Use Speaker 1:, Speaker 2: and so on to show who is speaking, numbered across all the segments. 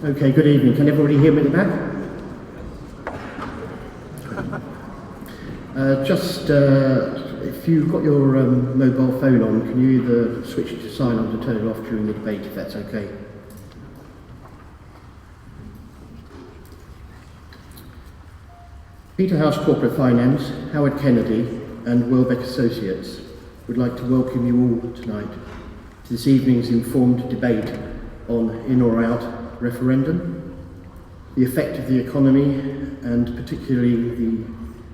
Speaker 1: Okay, good evening. Can everybody hear me at the back? If you've got your mobile phone on, can you either switch it to silent or turn it off during the debate, if that's okay? Peterhouse Corporate Finance, Howard Kennedy and Welbeck Associates would like to welcome you all tonight to this evening's informed debate on in or out referendum, the effect of the economy and particularly the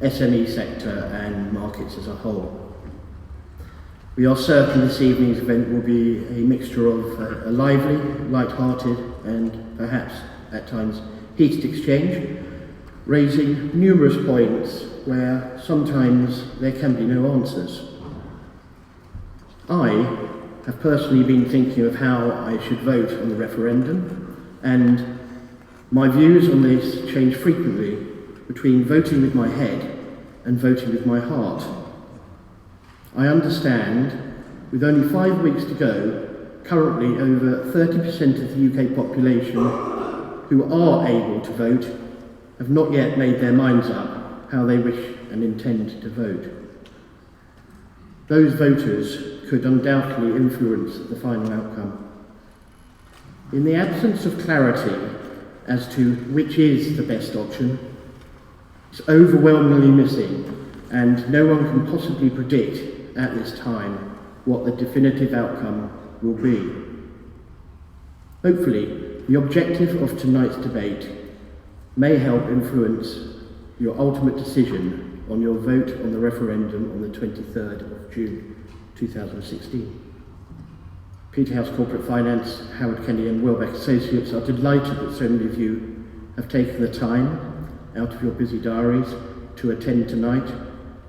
Speaker 1: SME sector and markets as a whole. We are certain this evening's event will be a mixture of a lively, light-hearted and perhaps at times heated exchange, raising numerous points where sometimes there can be no answers. I have personally been thinking of how I should vote on the referendum, and my views on this change frequently between voting with my head and voting with my heart. I understand, with only 5 weeks to go, currently over 30% of the UK population who are able to vote have not yet made their minds up how they wish and intend to vote. Those voters could undoubtedly influence the final outcome. In the absence of clarity as to which is the best option, it's overwhelmingly missing, and no one can possibly predict at this time what the definitive outcome will be. Hopefully, the objective of tonight's debate may help influence your ultimate decision on your vote on the referendum on the 23rd of June 2016. Peterhouse Corporate Finance, Howard Kennedy and Welbeck Associates are delighted that so many of you have taken the time out of your busy diaries to attend tonight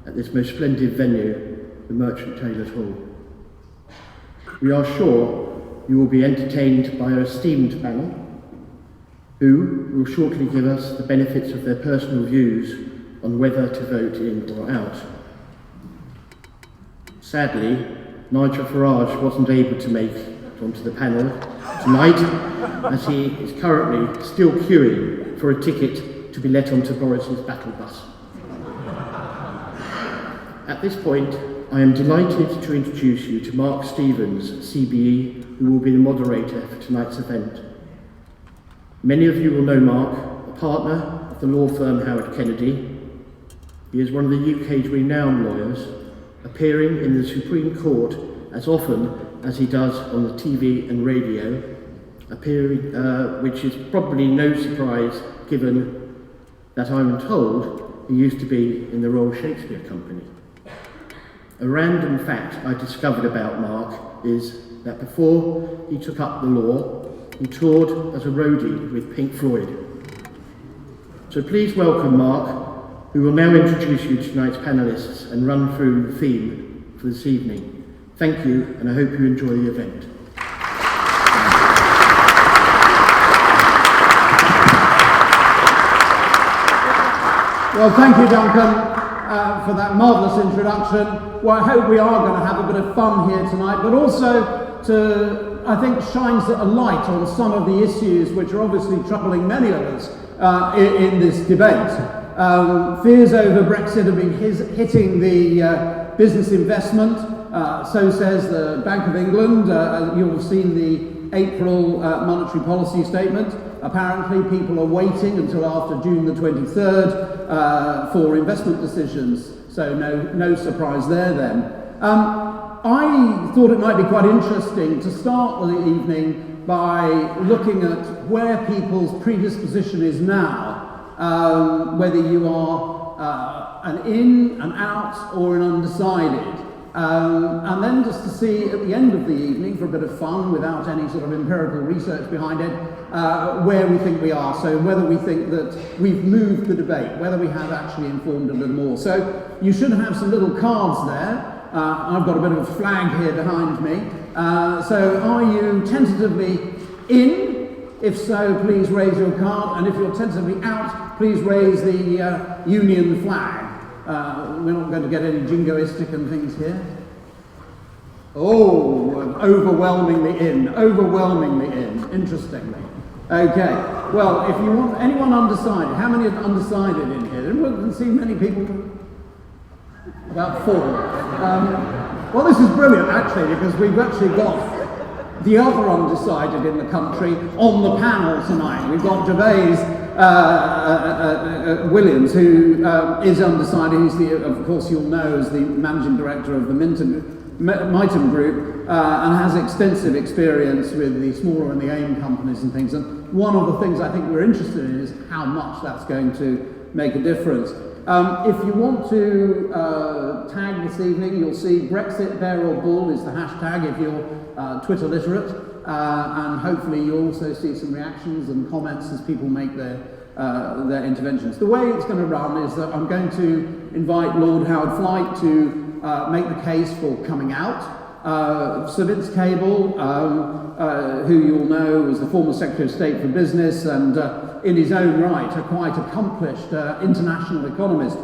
Speaker 1: at this most splendid venue, the Merchant Taylors Hall. We are sure you will be entertained by our esteemed panel, who will shortly give us the benefits of their personal views on whether to vote in or out. Sadly, Nigel Farage wasn't able to make it onto the panel tonight, as he is currently still queuing for a ticket to be let onto Boris's battle bus. At this point, I am delighted to introduce you to Mark Stevens, CBE, who will be the moderator for tonight's event. Many of you will know Mark, a partner of the law firm Howard Kennedy. He is one of the UK's renowned lawyers, appearing in the Supreme Court as often as he does on the TV and radio, which is probably no surprise given that I'm told he used to be in the Royal Shakespeare Company. A random fact I discovered about Mark is that before he took up the law, he toured as a roadie with Pink Floyd. So please welcome Mark, who will now introduce you to tonight's panellists and run through the theme for this evening. Thank you, and I hope you enjoy the event.
Speaker 2: Well, thank you, Duncan, for that marvellous introduction. Well, I hope we are going to have a bit of fun here tonight, but also to, I think, shines a light on some of the issues which are obviously troubling many of us in this debate. Fears over Brexit have been hitting the business investment, so says the Bank of England. You'll have seen the April monetary policy statement. Apparently people are waiting until after June the 23rd for investment decisions, so no surprise there then. I thought it might be quite interesting to start the evening by looking at where people's predisposition is now, whether you are an in, an out, or an undecided. And then just to see at the end of the evening, for a bit of fun, without any sort of empirical research behind it, where we think we are. So whether we think that we've moved the debate, whether we have actually informed a little more. So you should have some little cards there. I've got a bit of a flag here behind me. So are you tentatively in? If so, please raise your card. And if you're tentatively out, please raise the Union flag. We're not going to get any jingoistic and things here. Oh, overwhelmingly in, interestingly. Okay, well, if you want anyone undecided, how many are undecided in here? There doesn't seem many people. About 4. Well, this is brilliant, actually, because we've actually got the other undecided in the country on the panel tonight. We've got Gervais Williams, who is undecided. He's of course, you'll know, as the managing director of the Mitem Group, and has extensive experience with the smaller and the AIM companies and things. And one of the things I think we're interested in is how much that's going to make a difference. If you want to tag this evening, you'll see Brexit Bear or Bull is the hashtag if you're Twitter literate, and hopefully you'll also see some reactions and comments as people make their interventions. The way it's going to run is that I'm going to invite Lord Howard Flight to make the case for coming out. Sir Vince Cable, who you'll know was the former Secretary of State for Business and in his own right a quite accomplished international economist,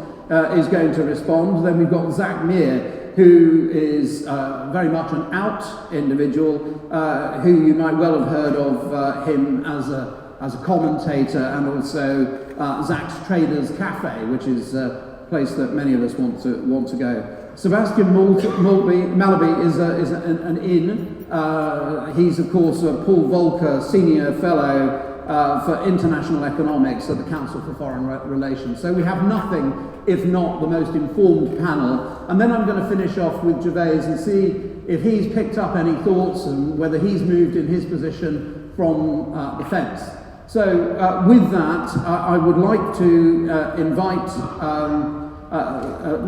Speaker 2: is going to respond. Then we've got Zach Meir, who is very much an out individual, who you might well have heard of him as a commentator, and also Zach's Traders Cafe, which is a place that many of us want to go. Sebastian Malaby is an inn. He's, of course, a Paul Volcker Senior Fellow for International Economics at the Council for Foreign Relations. So we have nothing if not the most informed panel. And then I'm going to finish off with Gervais and see if he's picked up any thoughts and whether he's moved in his position from the fence. So with that, I would like to invite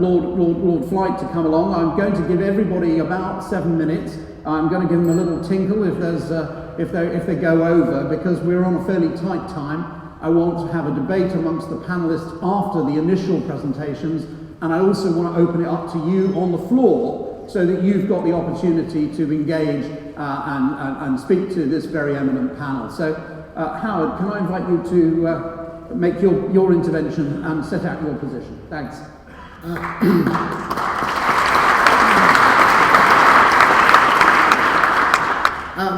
Speaker 2: Lord Flight to come along. I'm going to give everybody about 7 minutes. I'm going to give them a little tinkle if they go over, because we're on a fairly tight time. I want to have a debate amongst the panelists after the initial presentations, and I also want to open it up to you on the floor so that you've got the opportunity to engage and speak to this very eminent panel. So, Howard, can I invite you to make your intervention and set out your position? Thanks.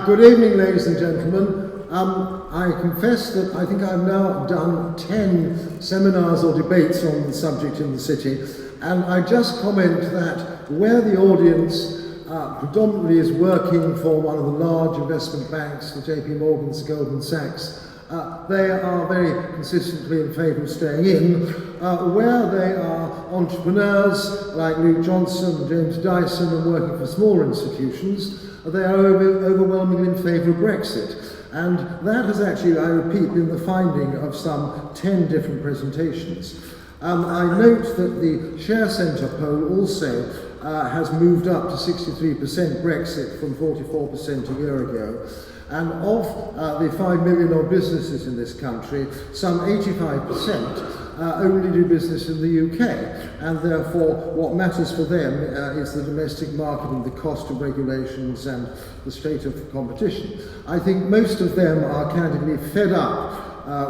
Speaker 3: Good evening, ladies and gentlemen. I confess that I think I've now done 10 seminars or debates on the subject in the city, and I just comment that where the audience predominantly is working for one of the large investment banks, the JP Morgan's, Goldman Sachs, they are very consistently in favour of staying in. Where they are entrepreneurs like Luke Johnson, James Dyson, and working for smaller institutions, they are overwhelmingly in favour of Brexit. And that has actually, I repeat, been the finding of some 10 different presentations. I note that the Share Centre poll also has moved up to 63% Brexit from 44% a year ago. And of the 5 million odd businesses in this country, some 85% only do business in the UK, and therefore what matters for them is the domestic market and the cost of regulations and the state of competition. I think most of them are candidly fed up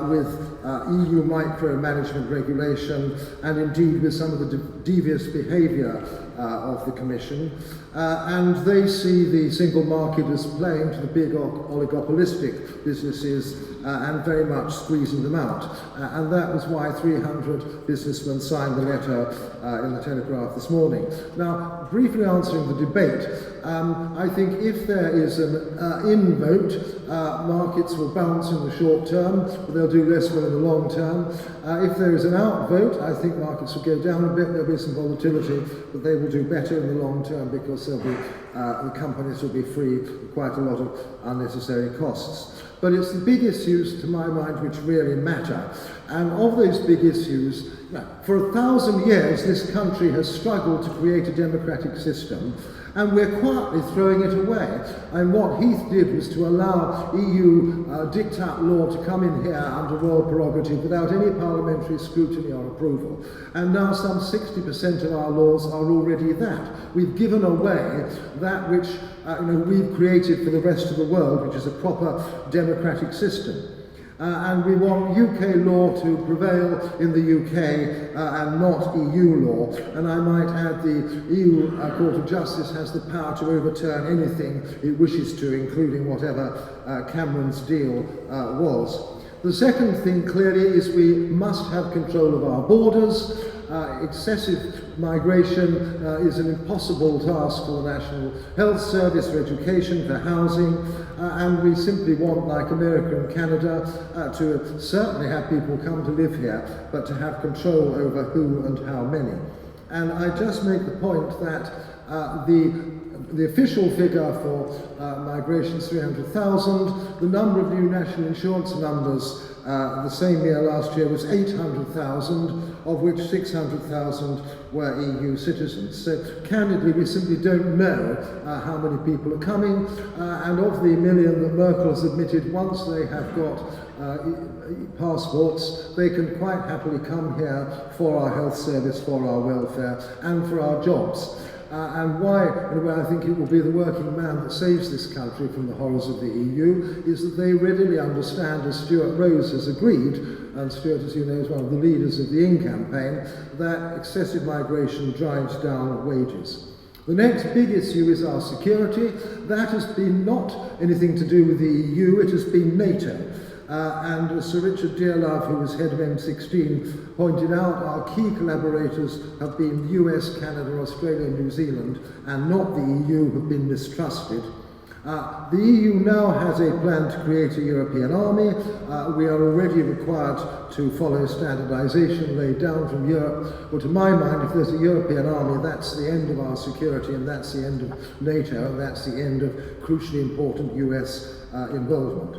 Speaker 3: with EU micromanagement regulation and indeed with some of the devious behaviour of the Commission, and they see the single market as playing to the big oligopolistic businesses and very much squeezing them out. And that was why 300 businessmen signed the letter in the Telegraph this morning. Now, briefly answering the debate, I think if there is an in vote, markets will bounce in the short term, but they'll do less well in the long term. If there is an out vote, I think markets will go down a bit, there'll be some volatility, but they will do better in the long term because there'll be, the companies will be free of quite a lot of unnecessary costs. But it's the big issues, to my mind, which really matter. And of those big issues, for 1,000 years, this country has struggled to create a democratic system, and we're quietly throwing it away. And what Heath did was to allow EU diktat law to come in here under royal prerogative without any parliamentary scrutiny or approval. And now some 60% of our laws are already that. We've given away that which we've created for the rest of the world, which is a proper democratic system. and we want UK law to prevail in the UK and not EU law. And I might add the EU Court of Justice has the power to overturn anything it wishes to, including whatever Cameron's deal was. The second thing clearly is we must have control of our borders. Excessive migration is an impossible task for the National Health Service, for education, for housing, and we simply want, like America and Canada, to certainly have people come to live here, but to have control over who and how many. And I just make the point that the official figure for migration is 300,000. The number of new national insurance numbers the same year last year was 800,000, of which 600,000 were EU citizens. So candidly, we simply don't know how many people are coming, and of the million that Merkel has admitted, once they have got passports, they can quite happily come here for our health service, for our welfare, and for our jobs. And why, in a way, I think it will be the working man that saves this country from the horrors of the EU, is that they readily understand, as Stuart Rose has agreed, and Stuart, as you know, is one of the leaders of the In campaign, that excessive migration drives down wages. The next big issue is our security. That has been not anything to do with the EU, it has been NATO. And as Sir Richard Dearlove, who was head of M16, pointed out, our key collaborators have been the US, Canada, Australia, and New Zealand, and not the EU, who have been mistrusted. The EU now has a plan to create a European army. We are already required to follow standardisation laid down from Europe. But to my mind, if there's a European army, that's the end of our security, and that's the end of NATO, and that's the end of crucially important US involvement.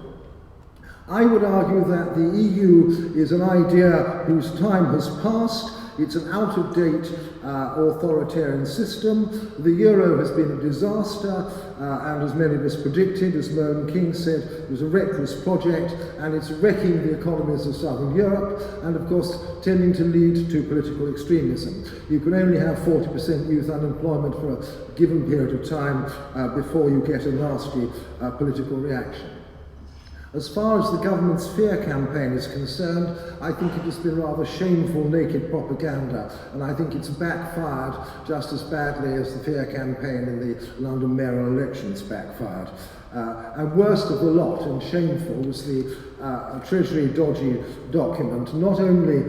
Speaker 3: I would argue that the EU is an idea whose time has passed. It's an out-of-date authoritarian system. The euro has been a disaster, and as many of us predicted, as Mervyn King said, it was a reckless project, and it's wrecking the economies of southern Europe, and of course tending to lead to political extremism. You can only have 40% youth unemployment for a given period of time before you get a nasty political reaction. As far as the government's fear campaign is concerned, I think it has been rather shameful, naked propaganda, and I think it's backfired just as badly as the fear campaign in the London mayoral elections backfired. And worst of the lot, and shameful, was the Treasury dodgy document. Not only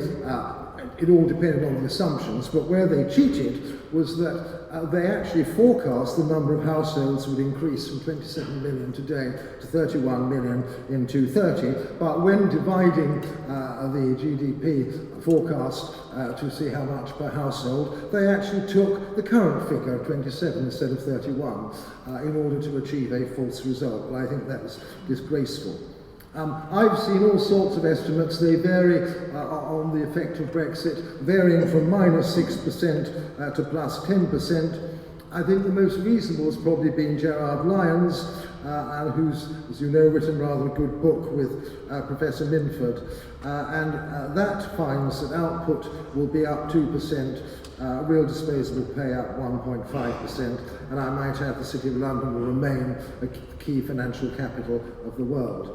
Speaker 3: it all depended on the assumptions, but where they cheated was that they actually forecast the number of households would increase from 27 million today to 31 million in 2030. But when dividing the GDP forecast to see how much per household, they actually took the current figure of 27 instead of 31 in order to achieve a false result. Well, I think that was disgraceful. I've seen all sorts of estimates. They vary on the effect of Brexit, varying from -6% to +10%. I think the most reasonable has probably been Gerard Lyons, who's, as you know, written rather a good book with Professor Minford. And that finds that output will be up 2%, real disposable pay up 1.5%, and I might add the City of London will remain a key financial capital of the world.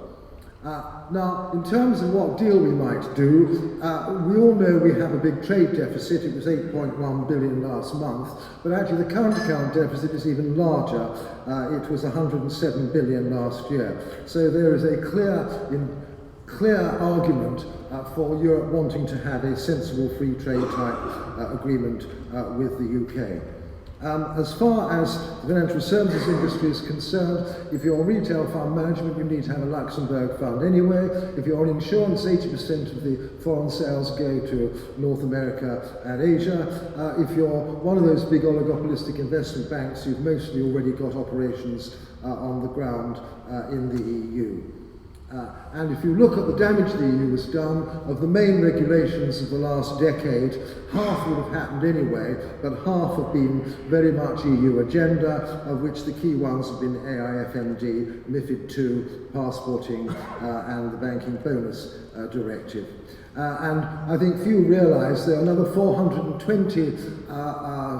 Speaker 3: Now, in terms of what deal we might do, we all know we have a big trade deficit. It was 8.1 billion last month, but actually the current account deficit is even larger. It was 107 billion last year. So there is a clear argument for Europe wanting to have a sensible free trade type agreement with the UK. As far as the financial services industry is concerned, if you're retail fund management, you need to have a Luxembourg fund anyway. If you're on insurance, 80% of the foreign sales go to North America and Asia. If you're one of those big oligopolistic investment banks, you've mostly already got operations on the ground in the EU. And if you look at the damage the EU has done, of the main regulations of the last decade, half would have happened anyway, but half have been very much EU agenda, of which the key ones have been AIFMD, MiFID II, passporting, and the Banking Bonus Directive. And I think few realise there are another 420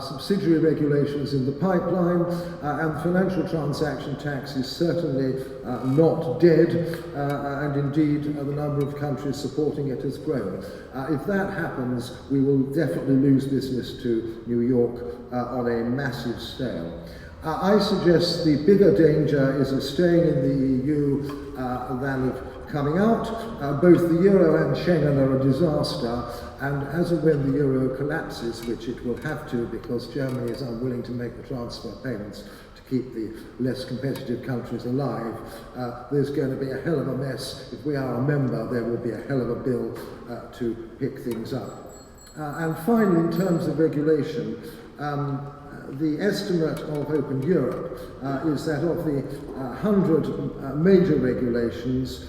Speaker 3: subsidiary regulations in the pipeline, and the financial transaction tax is certainly not dead, and indeed the number of countries supporting it has grown. If that happens, we will definitely lose business to New York on a massive scale. I suggest the bigger danger is of staying in the EU than of coming out. Both the euro and Schengen are a disaster, and as and when the euro collapses, which it will have to because Germany is unwilling to make the transfer payments to keep the less competitive countries alive, there's going to be a hell of a mess. If we are a member, there will be a hell of a bill to pick things up. And finally, in terms of regulation, the estimate of Open Europe is that of the 100 major regulations,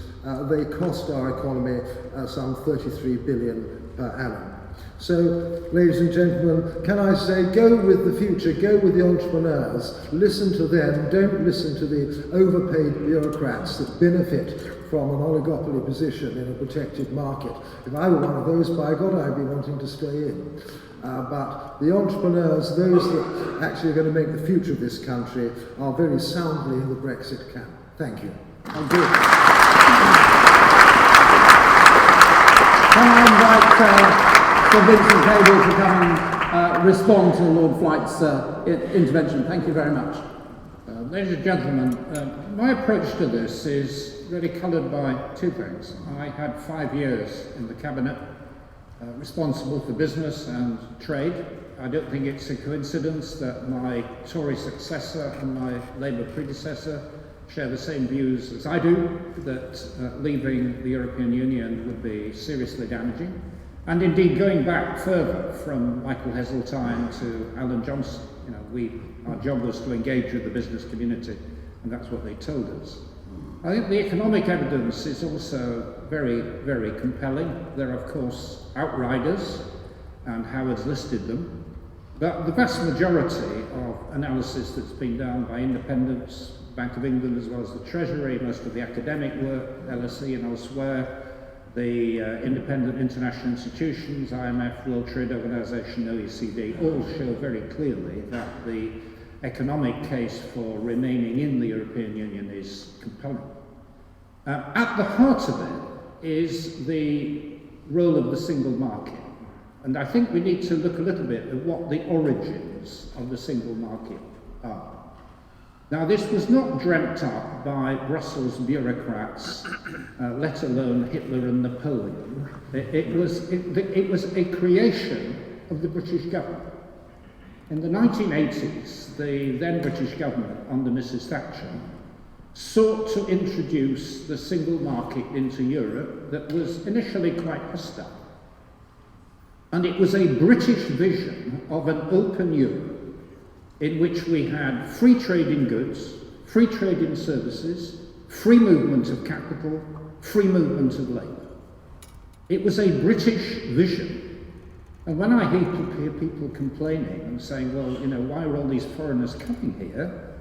Speaker 3: they cost our economy some 33 billion per annum. So, ladies and gentlemen, can I say, go with the future, go with the entrepreneurs, listen to them, don't listen to the overpaid bureaucrats that benefit from an oligopoly position in a protected market. If I were one of those, by God, I'd be wanting to stay in. But the entrepreneurs, those that actually are going to make the future of this country, are very soundly in the Brexit camp. Thank you.
Speaker 2: Thank you. Can I invite Sir Vincent Cable to come and respond to Lord Flight's intervention? Thank you very much.
Speaker 4: Ladies and gentlemen, my approach to this is really coloured by two things. I had 5 years in the Cabinet, responsible for business and trade. I don't think it's a coincidence that my Tory successor and my Labour predecessor share the same views as I do, that leaving the European Union would be seriously damaging. And indeed, going back further from Michael Heseltine to Alan Johnson, our job was to engage with the business community, and that's what they told us. I think the economic evidence is also very, very compelling. There are, of course, outriders, and Howard's listed them, but the vast majority of analysis that's been done by independents, Bank of England as well as the Treasury, most of the academic work, LSE and elsewhere, the independent international institutions, IMF, World Trade Organization, OECD, all show very clearly that the economic case for remaining in the European Union is compelling. At the heart of it is the role of the single market. And I think we need to look a little bit at what the origins of the single market are. Now, this was not dreamt up by Brussels bureaucrats, let alone Hitler and Napoleon. It was a creation of the British government. In the 1980s, the then British government, under Mrs. Thatcher, sought to introduce the single market into Europe that was initially quite hostile. And it was a British vision of an open Europe in which we had free trade in goods, free trade in services, free movement of capital, free movement of labour. It was a British vision. And when I hear people complaining and saying, well, why are all these foreigners coming here?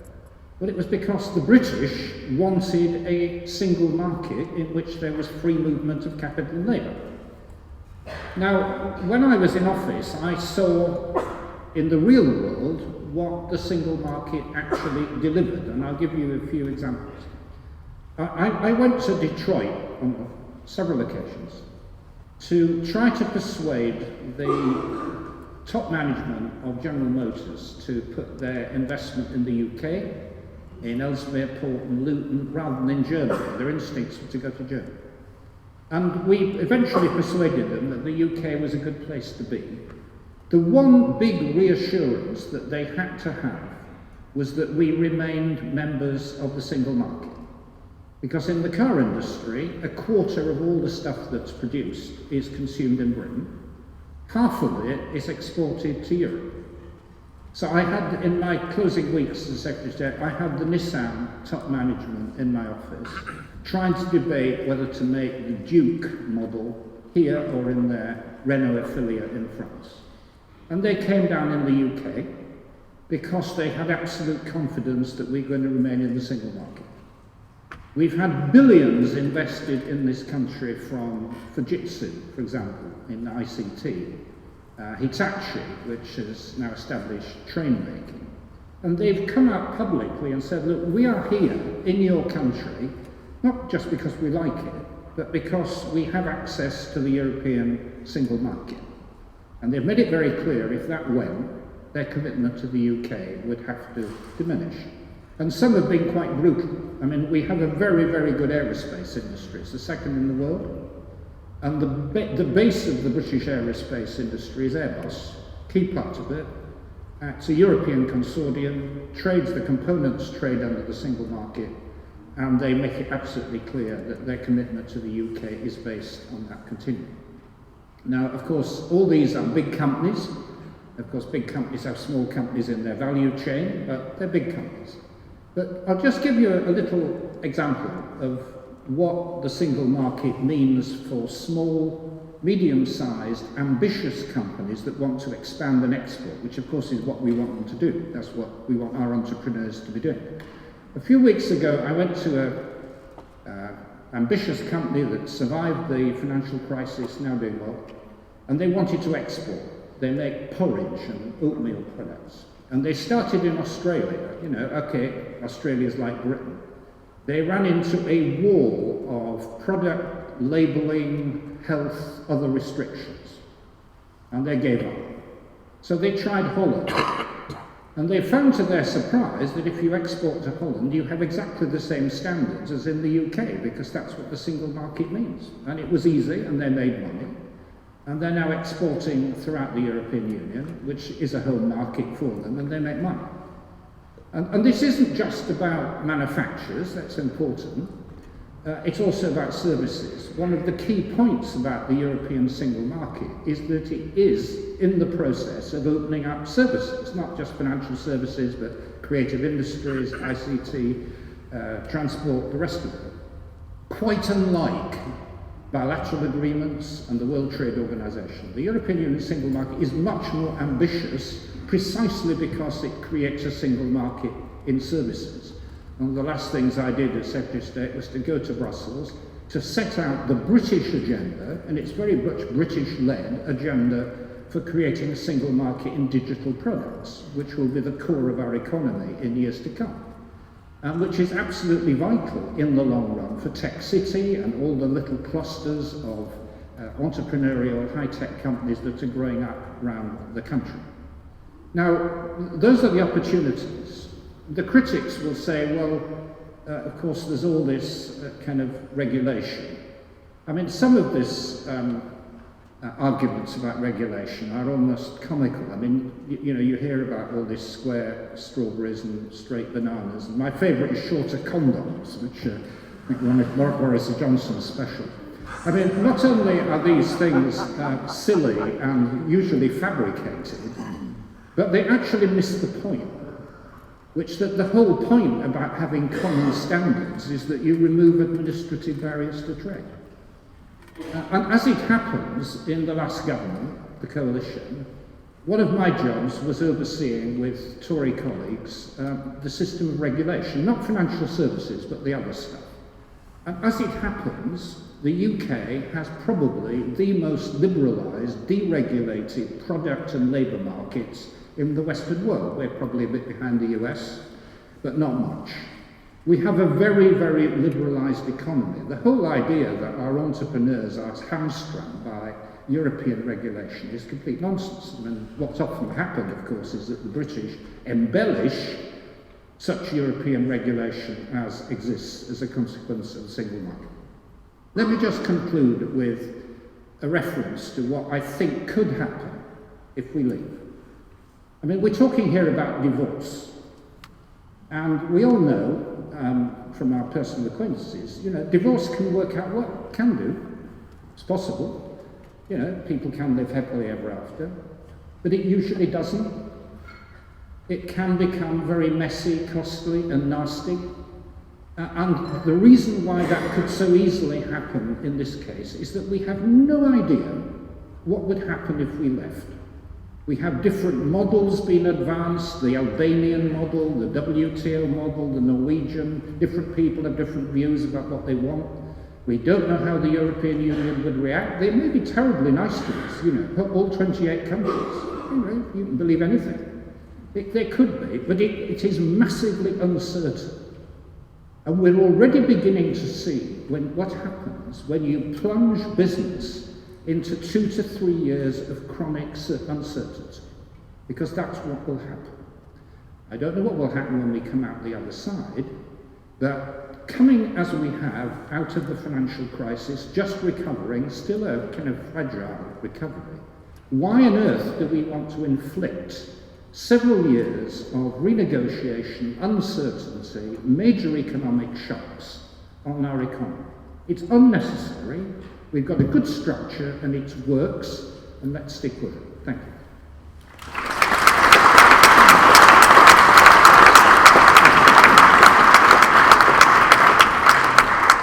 Speaker 4: Well, it was because the British wanted a single market in which there was free movement of capital and labour. Now, when I was in office, I saw in the real world what the single market actually delivered, and I'll give you a few examples. I went to Detroit on several occasions to try to persuade the top management of General Motors to put their investment in the UK, in Ellesmere Port and Luton, rather than in Germany. Their instincts were to go to Germany. And we eventually persuaded them that the UK was a good place to be. The one big reassurance that they had to have was that we remained members of the single market. Because in the car industry, a quarter of all the stuff that's produced is consumed in Britain. Half of it is exported to Europe. So I had, in my closing weeks as Secretary of State, I had the Nissan top management in my office trying to debate whether to make the Duke model here or in their Renault affiliate in France. And they came down in the UK because they had absolute confidence that we're going to remain in the single market. We've had billions invested in this country from Fujitsu, for example, in ICT, Hitachi, which has now established train making. And they've come out publicly and said, look, we are here in your country, not just because we like it, but because we have access to the European single market. And they've made it very clear if that went, their commitment to the UK would have to diminish. And some have been quite brutal. I mean, we have a very, very good aerospace industry. It's the second in the world. And the base of the British aerospace industry is Airbus, key part of it. It's a European consortium, trades, the components trade under the single market, and they make it absolutely clear that their commitment to the UK is based on that continuum. Now, of course, all these are big companies. Of course, big companies have small companies in their value chain, but they're big companies. But I'll just give you a little example of what the single market means for small, medium-sized, ambitious companies that want to expand and export, which of course is what we want them to do. That's what we want our entrepreneurs to be doing. A few weeks ago, I went to an ambitious company that survived the financial crisis, now doing well, and they wanted to export. They make porridge and oatmeal products. And they started in Australia. You know, okay, Australia's like Britain. They ran into a wall of product labelling, health, other restrictions. And they gave up. So they tried Holland. And they found to their surprise that if you export to Holland, you have exactly the same standards as in the UK, because that's what the single market means. And it was easy, and they made money. And they're now exporting throughout the European Union, which is a home market for them, and they make money. And this isn't just about manufacturers, that's important. It's also about services. One of the key points about the European single market is that it is in the process of opening up services, not just financial services, but creative industries, ICT, transport, the rest of it. Quite unlike bilateral agreements and the World Trade Organization. The European Union single market is much more ambitious precisely because it creates a single market in services. One of the last things I did as Secretary of State was to go to Brussels to set out the British agenda, and it's very much British-led agenda for creating a single market in digital products, which will be the core of our economy in years to come. And which is absolutely vital in the long run for Tech City and all the little clusters of entrepreneurial high-tech companies that are growing up around the country. Now, those are the opportunities. The critics will say, well, of course, there's all this kind of regulation. I mean, some of this arguments about regulation are almost comical. I mean, you know, you hear about all these square strawberries and straight bananas. And my favourite is shorter condoms, which I think one of Boris Johnson's special. I mean, not only are these things silly and usually fabricated, but they actually miss the point, which that the whole point about having common standards is that you remove administrative barriers to trade. And as it happens, in the last government, the coalition, one of my jobs was overseeing with Tory colleagues the system of regulation, not financial services, but the other stuff. And as it happens, the UK has probably the most liberalised, deregulated product and labour markets in the Western world. We're probably a bit behind the US, but not much. We have a very, very liberalised economy. The whole idea that our entrepreneurs are hamstrung by European regulation is complete nonsense. I mean, what's often happened, of course, is that the British embellish such European regulation as exists as a consequence of the single market. Let me just conclude with a reference to what I think could happen if we leave. I mean, we're talking here about divorce. And we all know, from our personal acquaintances, you know, divorce can work out well, can do. It's possible. You know, people can live happily ever after. But it usually doesn't. It can become very messy, costly, and nasty. And the reason why that could so easily happen in this case is that we have no idea what would happen if we left. We have different models being advanced, the Albanian model, the WTO model, the Norwegian. Different people have different views about what they want. We don't know how the European Union would react. They may be terribly nice to us, you know, all 28 countries. You know, you can believe anything. There could be, but it is massively uncertain. And we're already beginning to see what happens when you plunge business into 2 to 3 years of chronic uncertainty, because that's what will happen. I don't know what will happen when we come out the other side, but coming as we have out of the financial crisis, just recovering, still a kind of fragile recovery, why on earth do we want to inflict several years of renegotiation, uncertainty, major economic shocks on our economy? It's unnecessary. We've got a good structure and it works, and let's stick with it. Thank you.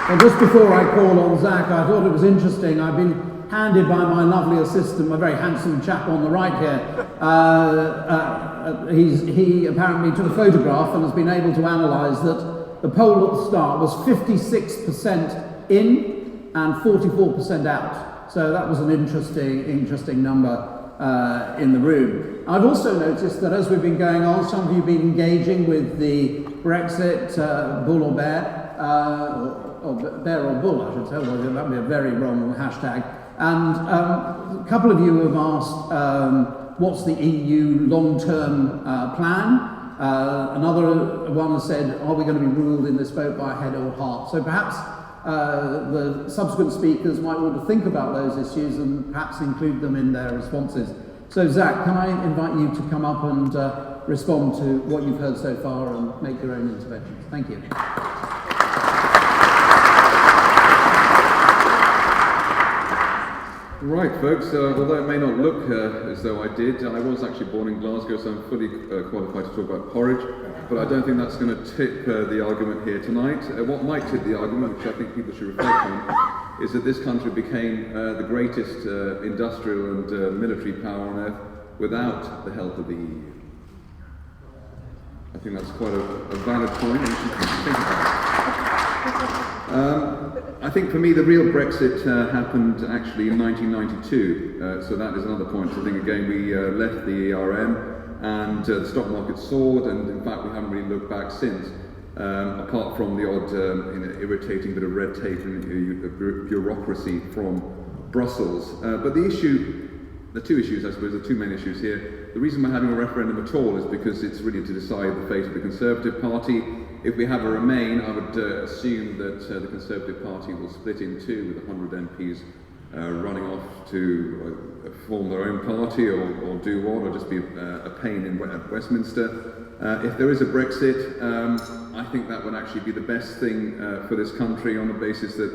Speaker 2: Well, just before I call on Zach, I thought it was interesting. I've been handed by my lovely assistant, a very handsome chap on the right here. He apparently took a photograph and has been able to analyse that the poll at the start was 56% in and 44% out. So that was an interesting number in the room. I've also noticed that as we've been going on, some of you have been engaging with the Brexit bull or bear, or bear or bull, I should say. Well, that would be a very wrong hashtag. And a couple of you have asked, what's the EU long-term plan? Another one has said, are we going to be ruled in this vote by head or heart? So perhaps the subsequent speakers might want to think about those issues and perhaps include them in their responses. So Zach, can I invite you to come up and respond to what you've heard so far and make your own interventions? Thank you.
Speaker 5: Right, folks, although it may not look as though I did, I was actually born in Glasgow, so I'm fully qualified to talk about porridge, but I don't think that's going to tip the argument here tonight. What might tip the argument, which I think people should reflect on, is that this country became the greatest industrial and military power on earth without the help of the EU. I think that's quite a valid point, and you should think about it. I think for me the real Brexit happened actually in 1992, so that is another point. So I think again we left the ERM and the stock market soared, and in fact we haven't really looked back since, apart from the odd irritating bit of red tape and bureaucracy from Brussels. But the two issues, I suppose, the two main issues here. The reason we're having a referendum at all is because it's really to decide the fate of the Conservative Party. If we have a Remain, I would assume that the Conservative Party will split in two, with 100 MPs running off to form their own party or do what, or just be a pain in Westminster. If there is a Brexit, I think that would actually be the best thing for this country, on the basis that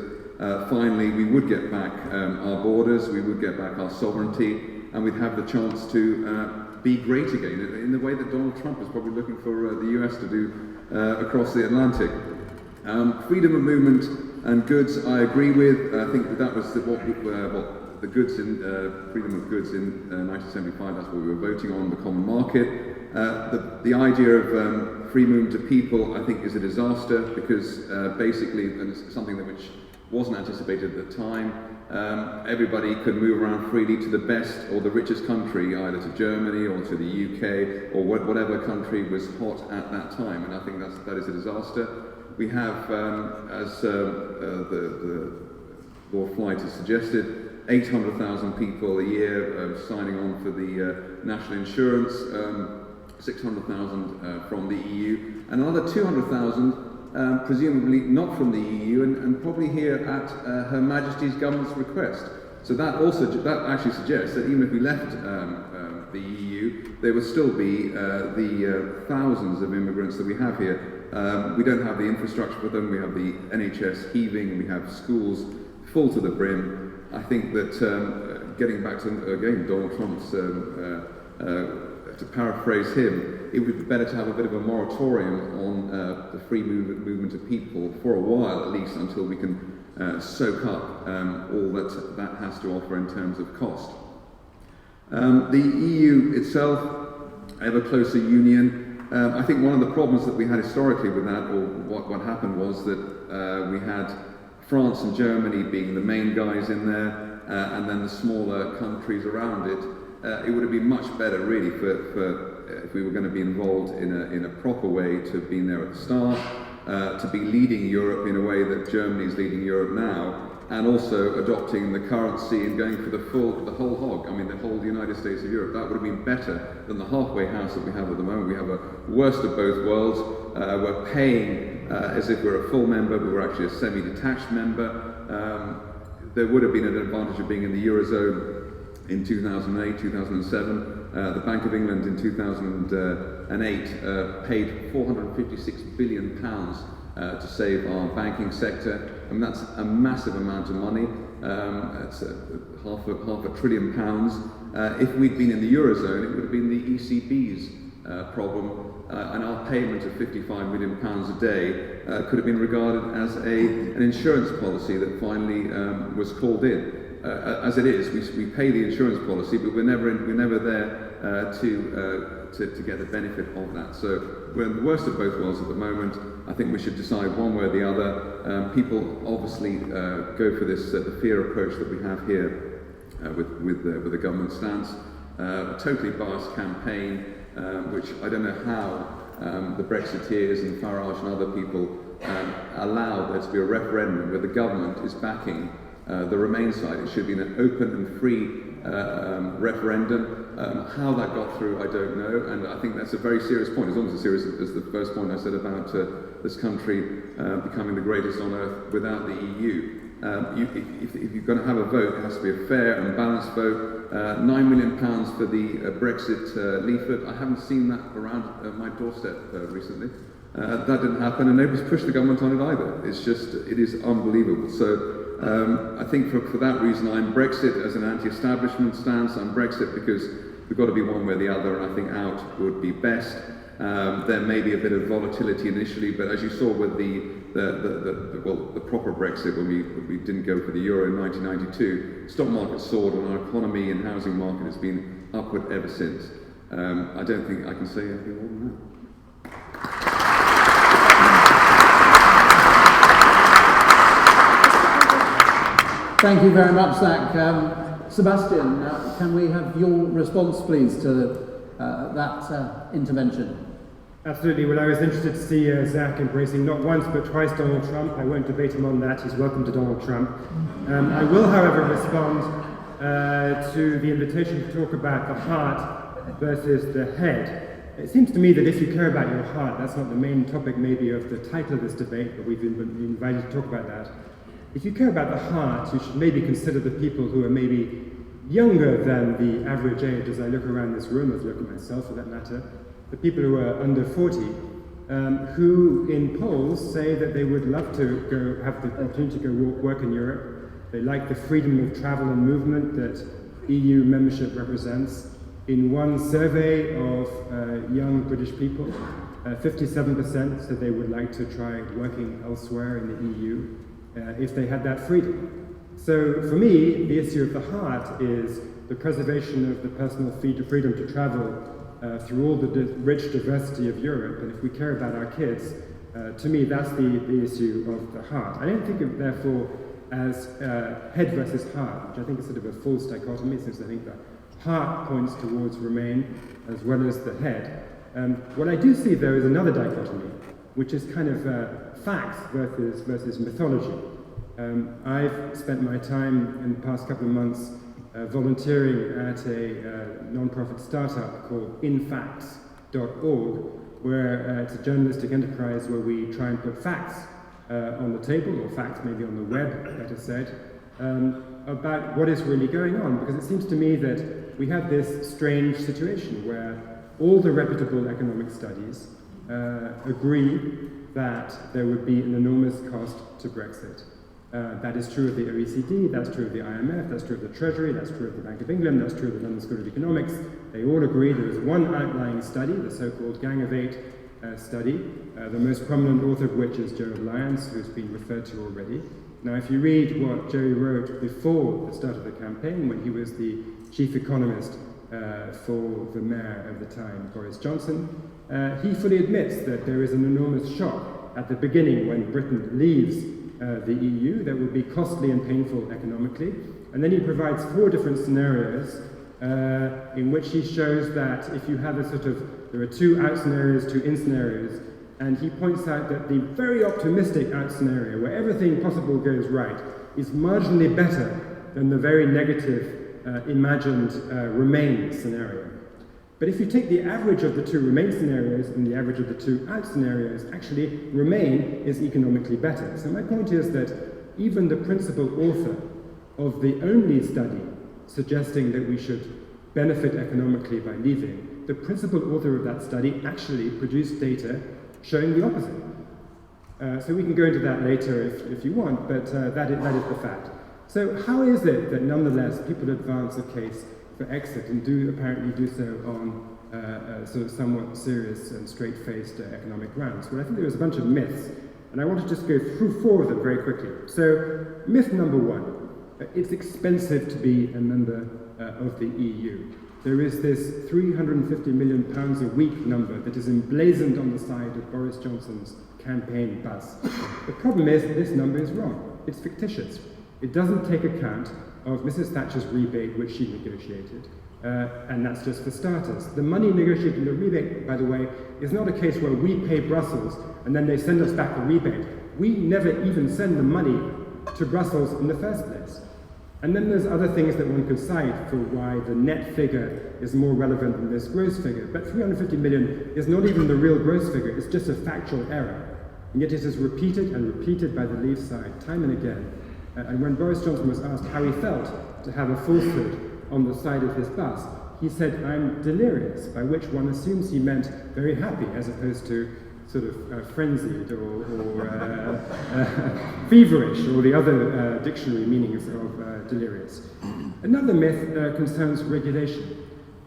Speaker 5: finally we would get back our borders, we would get back our sovereignty, and we'd have the chance to be great again, in the way that Donald Trump is probably looking for the US to do across the Atlantic. Freedom of movement and goods, I agree with. I think that was what the goods in freedom of goods in 1975. That's what we were voting on, the common market. The idea of free movement of people, I think, is a disaster, because basically, and it's something which wasn't anticipated at the time. Everybody could move around freely to the best or the richest country, either to Germany or to the UK or whatever country was hot at that time, and I think that is a disaster. We have, as the Lord Flight has suggested, 800,000 people a year signing on for the national insurance, 600,000 from the EU, and another 200,000 presumably not from the EU, and probably here at Her Majesty's government's request. So that actually suggests that even if we left the EU, there would still be the thousands of immigrants that we have here. We don't have the infrastructure for them. We have the NHS heaving. We have schools full to the brim. I think that getting back to again Donald Trump's, to paraphrase him, it would be better to have a bit of a moratorium on the free movement of people for a while, at least, until we can soak up all that has to offer in terms of cost. The EU itself, ever closer union. I think one of the problems that we had historically with that, or what happened was that we had France and Germany being the main guys in there, and then the smaller countries around it. It would have been much better, really, for if we were going to be involved in a proper way, to have been there at the start, to be leading Europe in a way that Germany is leading Europe now, and also adopting the currency and going for the whole hog. I mean, the whole United States of Europe. That would have been better than the halfway house that we have at the moment. We have a worst of both worlds. We're paying as if we're a full member, but we're actually a semi-detached member. There would have been an advantage of being in the Eurozone in 2008, 2007. The Bank of England in 2008 paid £456 billion to save our banking sector. I mean, that's a massive amount of money. It's half a trillion pounds. If we'd been in the Eurozone, it would have been the ECB's problem, and our payment of £55 million a day could have been regarded as an insurance policy that finally was called in. As it is, we pay the insurance policy, but we're never there to get the benefit of that. So we're in the worst of both worlds at the moment. I think we should decide one way or the other. People obviously go for this the fear approach that we have here with the government stance. A totally biased campaign, which I don't know how the Brexiteers and Farage and other people allow there to be a referendum where the government is backing the Remain side. It should be an open and free referendum. How that got through, I don't know, and I think that's a very serious point. It's almost as serious as the first point I said about this country becoming the greatest on earth without the EU. If you're going to have a vote, it has to be a fair and balanced vote. £9 million for the Brexit leaflet. I haven't seen that around my doorstep recently. That didn't happen, and nobody's pushed the government on it either. It is unbelievable. So I think for that reason, I'm Brexit as an anti-establishment stance. I'm Brexit because we've got to be one way or the other, and I think out would be best. There may be a bit of volatility initially, but as you saw with the proper Brexit, when we didn't go for the euro in 1992, stock market soared, and our economy and housing market has been upward ever since. I don't think I can say anything more than that.
Speaker 2: Thank you very much, Zach. Sebastian, can we have your response, please, to that intervention?
Speaker 6: Absolutely. Well, I was interested to see Zach embracing not once but twice Donald Trump. I won't debate him on that. He's welcome to Donald Trump. I will, however, respond to the invitation to talk about the heart versus the head. It seems to me that if you care about your heart, that's not the main topic maybe of the title of this debate, but we've been invited to talk about that. If you care about the heart, you should maybe consider the people who are maybe younger than the average age. As I look around this room, as I look at myself for that matter, the people who are under 40, who in polls say that they would love to have the opportunity to go work in Europe. They like the freedom of travel and movement that EU membership represents. In one survey of young British people, 57% said they would like to try working elsewhere in the EU if they had that freedom. So for me, the issue of the heart is the preservation of the personal freedom to travel through all the rich diversity of Europe. And if we care about our kids, to me, that's the issue of the heart. I don't think of, therefore, as head versus heart, which I think is sort of a false dichotomy, since I think the heart points towards Remain as well as the head. What I do see, though, is another dichotomy, which is kind of facts versus mythology. I've spent my time in the past couple of months volunteering at a non-profit startup called infacts.org, where it's a journalistic enterprise where we try and put facts on the table, or facts maybe on the web, better said, about what is really going on. Because it seems to me that we have this strange situation where all the reputable economic studies agree that there would be an enormous cost to Brexit. That is true of the OECD, that's true of the IMF, that's true of the Treasury, that's true of the Bank of England, that's true of the London School of Economics. They all agree there is one outlying study, the so-called Gang of Eight study, the most prominent author of which is Joe Lyons, who's been referred to already. Now, if you read what Joe wrote before the start of the campaign, when he was the chief economist for the mayor of the time, Boris Johnson. He fully admits that there is an enormous shock at the beginning when Britain leaves the EU that will be costly and painful economically. And then he provides 4 different scenarios in which he shows that if you have there are 2 out scenarios, 2 in scenarios, and he points out that the very optimistic out scenario, where everything possible goes right, is marginally better than the very negative imagined Remain scenario. But if you take the average of the 2 Remain scenarios and the average of the 2 out scenarios, actually Remain is economically better. So my point is that even the principal author of the only study suggesting that we should benefit economically by leaving, the principal author of that study actually produced data showing the opposite. So we can go into that later if you want, but that is the fact. So how is it that nonetheless people advance a case for exit and apparently do so on sort of somewhat serious and straight-faced economic grounds? Well, I think there was a bunch of myths, and I want to just go through 4 of them very quickly. So myth number 1, it's expensive to be a member of the EU. There is this £350 million a week number that is emblazoned on the side of Boris Johnson's campaign bus. The problem is that this number is wrong. It's fictitious. It doesn't take account of Mrs. Thatcher's rebate, which she negotiated, and that's just for starters. The money negotiated in the rebate, by the way, is not a case where we pay Brussels and then they send us back the rebate. We never even send the money to Brussels in the first place. And then there's other things that one could cite for why the net figure is more relevant than this gross figure. But 350 million is not even the real gross figure, it's just a factual error. And yet it is repeated and repeated by the Leave side time and again. And when Boris Johnson was asked how he felt to have a falsehood on the side of his bus, he said, "I'm delirious," by which one assumes he meant very happy as opposed to sort of frenzied or feverish, or the other dictionary meanings of delirious. Another myth concerns regulation.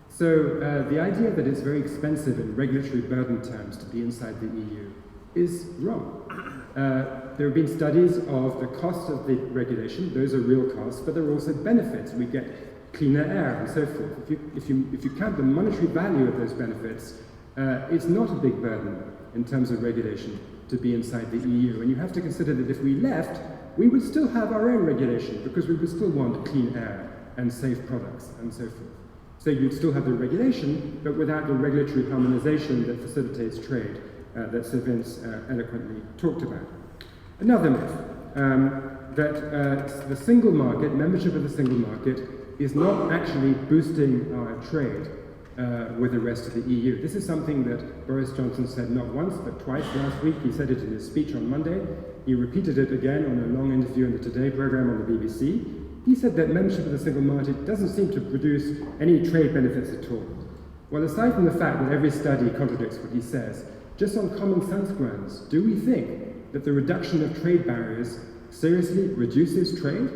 Speaker 6: So the idea that it's very expensive in regulatory burden terms to be inside the EU is wrong. There have been studies of the cost of the regulation. Those are real costs, but there are also benefits. We get cleaner air and so forth. If you count the monetary value of those benefits, it's not a big burden in terms of regulation to be inside the EU. And you have to consider that if we left, we would still have our own regulation because we would still want clean air and safe products and so forth. So you'd still have the regulation, but without the regulatory harmonization that facilitates trade that Sir Vince eloquently talked about. Another myth, that the single market, membership of the single market, is not actually boosting our trade with the rest of the EU. This is something that Boris Johnson said not once, but twice last week. He said it in his speech on Monday. He repeated it again on a long interview in the Today programme on the BBC. He said that membership of the single market doesn't seem to produce any trade benefits at all. Well, aside from the fact that every study contradicts what he says, just on common sense grounds, do we think that the reduction of trade barriers seriously reduces trade?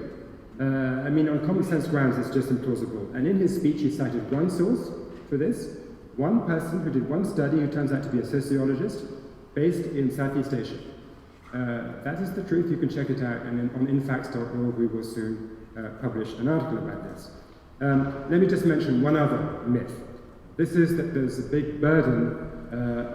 Speaker 6: I mean, on common sense grounds, it's just implausible. And in his speech, he cited one source for this, one person who did one study who turns out to be a sociologist based in Southeast Asia. That is the truth. You can check it out, and on infacts.org we will soon publish an article about this. Let me just mention one other myth. This is that there's a big burden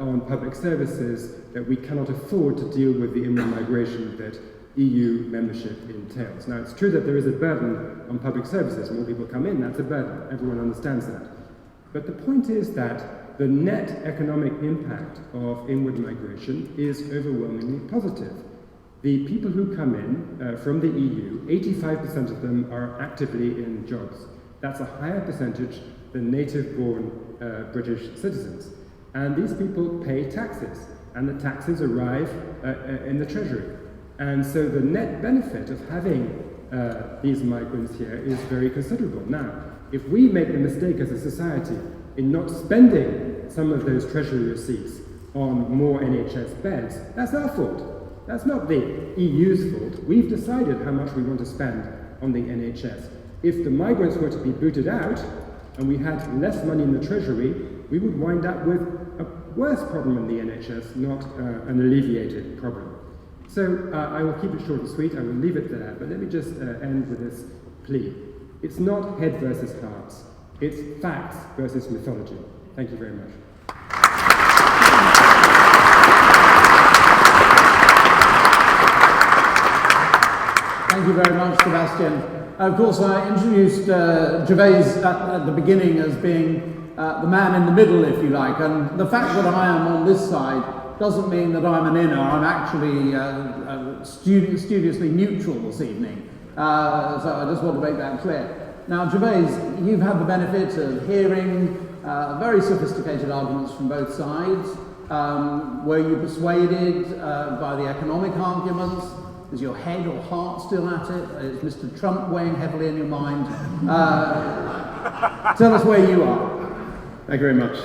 Speaker 6: on public services that we cannot afford to deal with the inward migration that EU membership entails. Now, it's true that there is a burden on public services. More people come in, that's a burden. Everyone understands that. But the point is that the net economic impact of inward migration is overwhelmingly positive. The people who come in from the EU, 85% of them are actively in jobs. That's a higher percentage than native-born British citizens. And these people pay taxes, and the taxes arrive in the Treasury. And so the net benefit of having these migrants here is very considerable. Now, if we make the mistake as a society in not spending some of those Treasury receipts on more NHS beds, that's our fault. That's not the EU's fault. We've decided how much we want to spend on the NHS. If the migrants were to be booted out, and we had less money in the Treasury, we would wind up with a worse problem in the NHS, not an alleviated problem. So I will keep it short and sweet. I will leave it there, but let me just end with this plea. It's not head versus hearts. It's facts versus mythology. Thank you very much.
Speaker 2: Thank you very much, Sebastian. Of course, I introduced Gervais at the beginning as being the man in the middle, if you like, and the fact that I am on this side doesn't mean that I'm an inner. I'm actually studiously neutral this evening. So I just want to make that clear. Now, Gervais, you've had the benefit of hearing very sophisticated arguments from both sides. Were you persuaded by the economic arguments? Is your head or heart still at it? Is Mr. Trump weighing heavily in your mind? Tell us where you are.
Speaker 7: Thank you very much.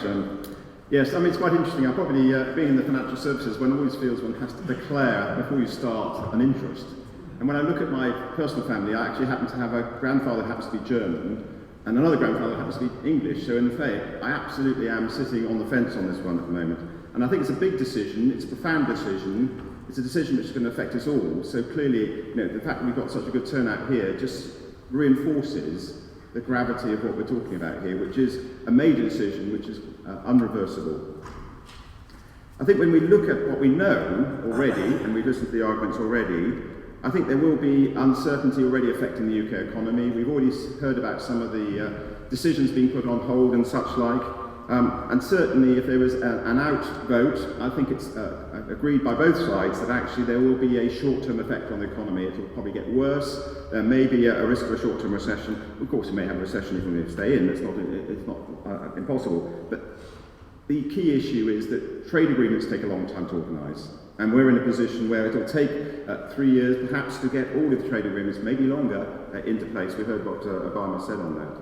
Speaker 7: Yes, I mean, it's quite interesting. I probably, being in the financial services, one always feels one has to declare before you start an interest. And when I look at my personal family, I actually happen to have a grandfather who happens to be German, and another grandfather who happens to be English. So in fact, I absolutely am sitting on the fence on this one at the moment. And I think it's a big decision, it's a profound decision, it's a decision which is going to affect us all. So clearly, the fact that we've got such a good turnout here just reinforces the gravity of what we're talking about here, which is a major decision, which is unreversible. I think when we look at what we know already, and we've listened to the arguments already, I think there will be uncertainty already affecting the UK economy. We've already heard about some of the decisions being put on hold and such like. And certainly if there was an out vote, I think it's agreed by both sides that actually there will be a short-term effect on the economy. It will probably get worse. There may be a risk of a short-term recession. Of course, we may have a recession even if we stay in. It's not impossible. But the key issue is that trade agreements take a long time to organise. And we're in a position where it'll take 3 years perhaps to get all of the trade agreements, maybe longer, into place. We heard what Obama said on that.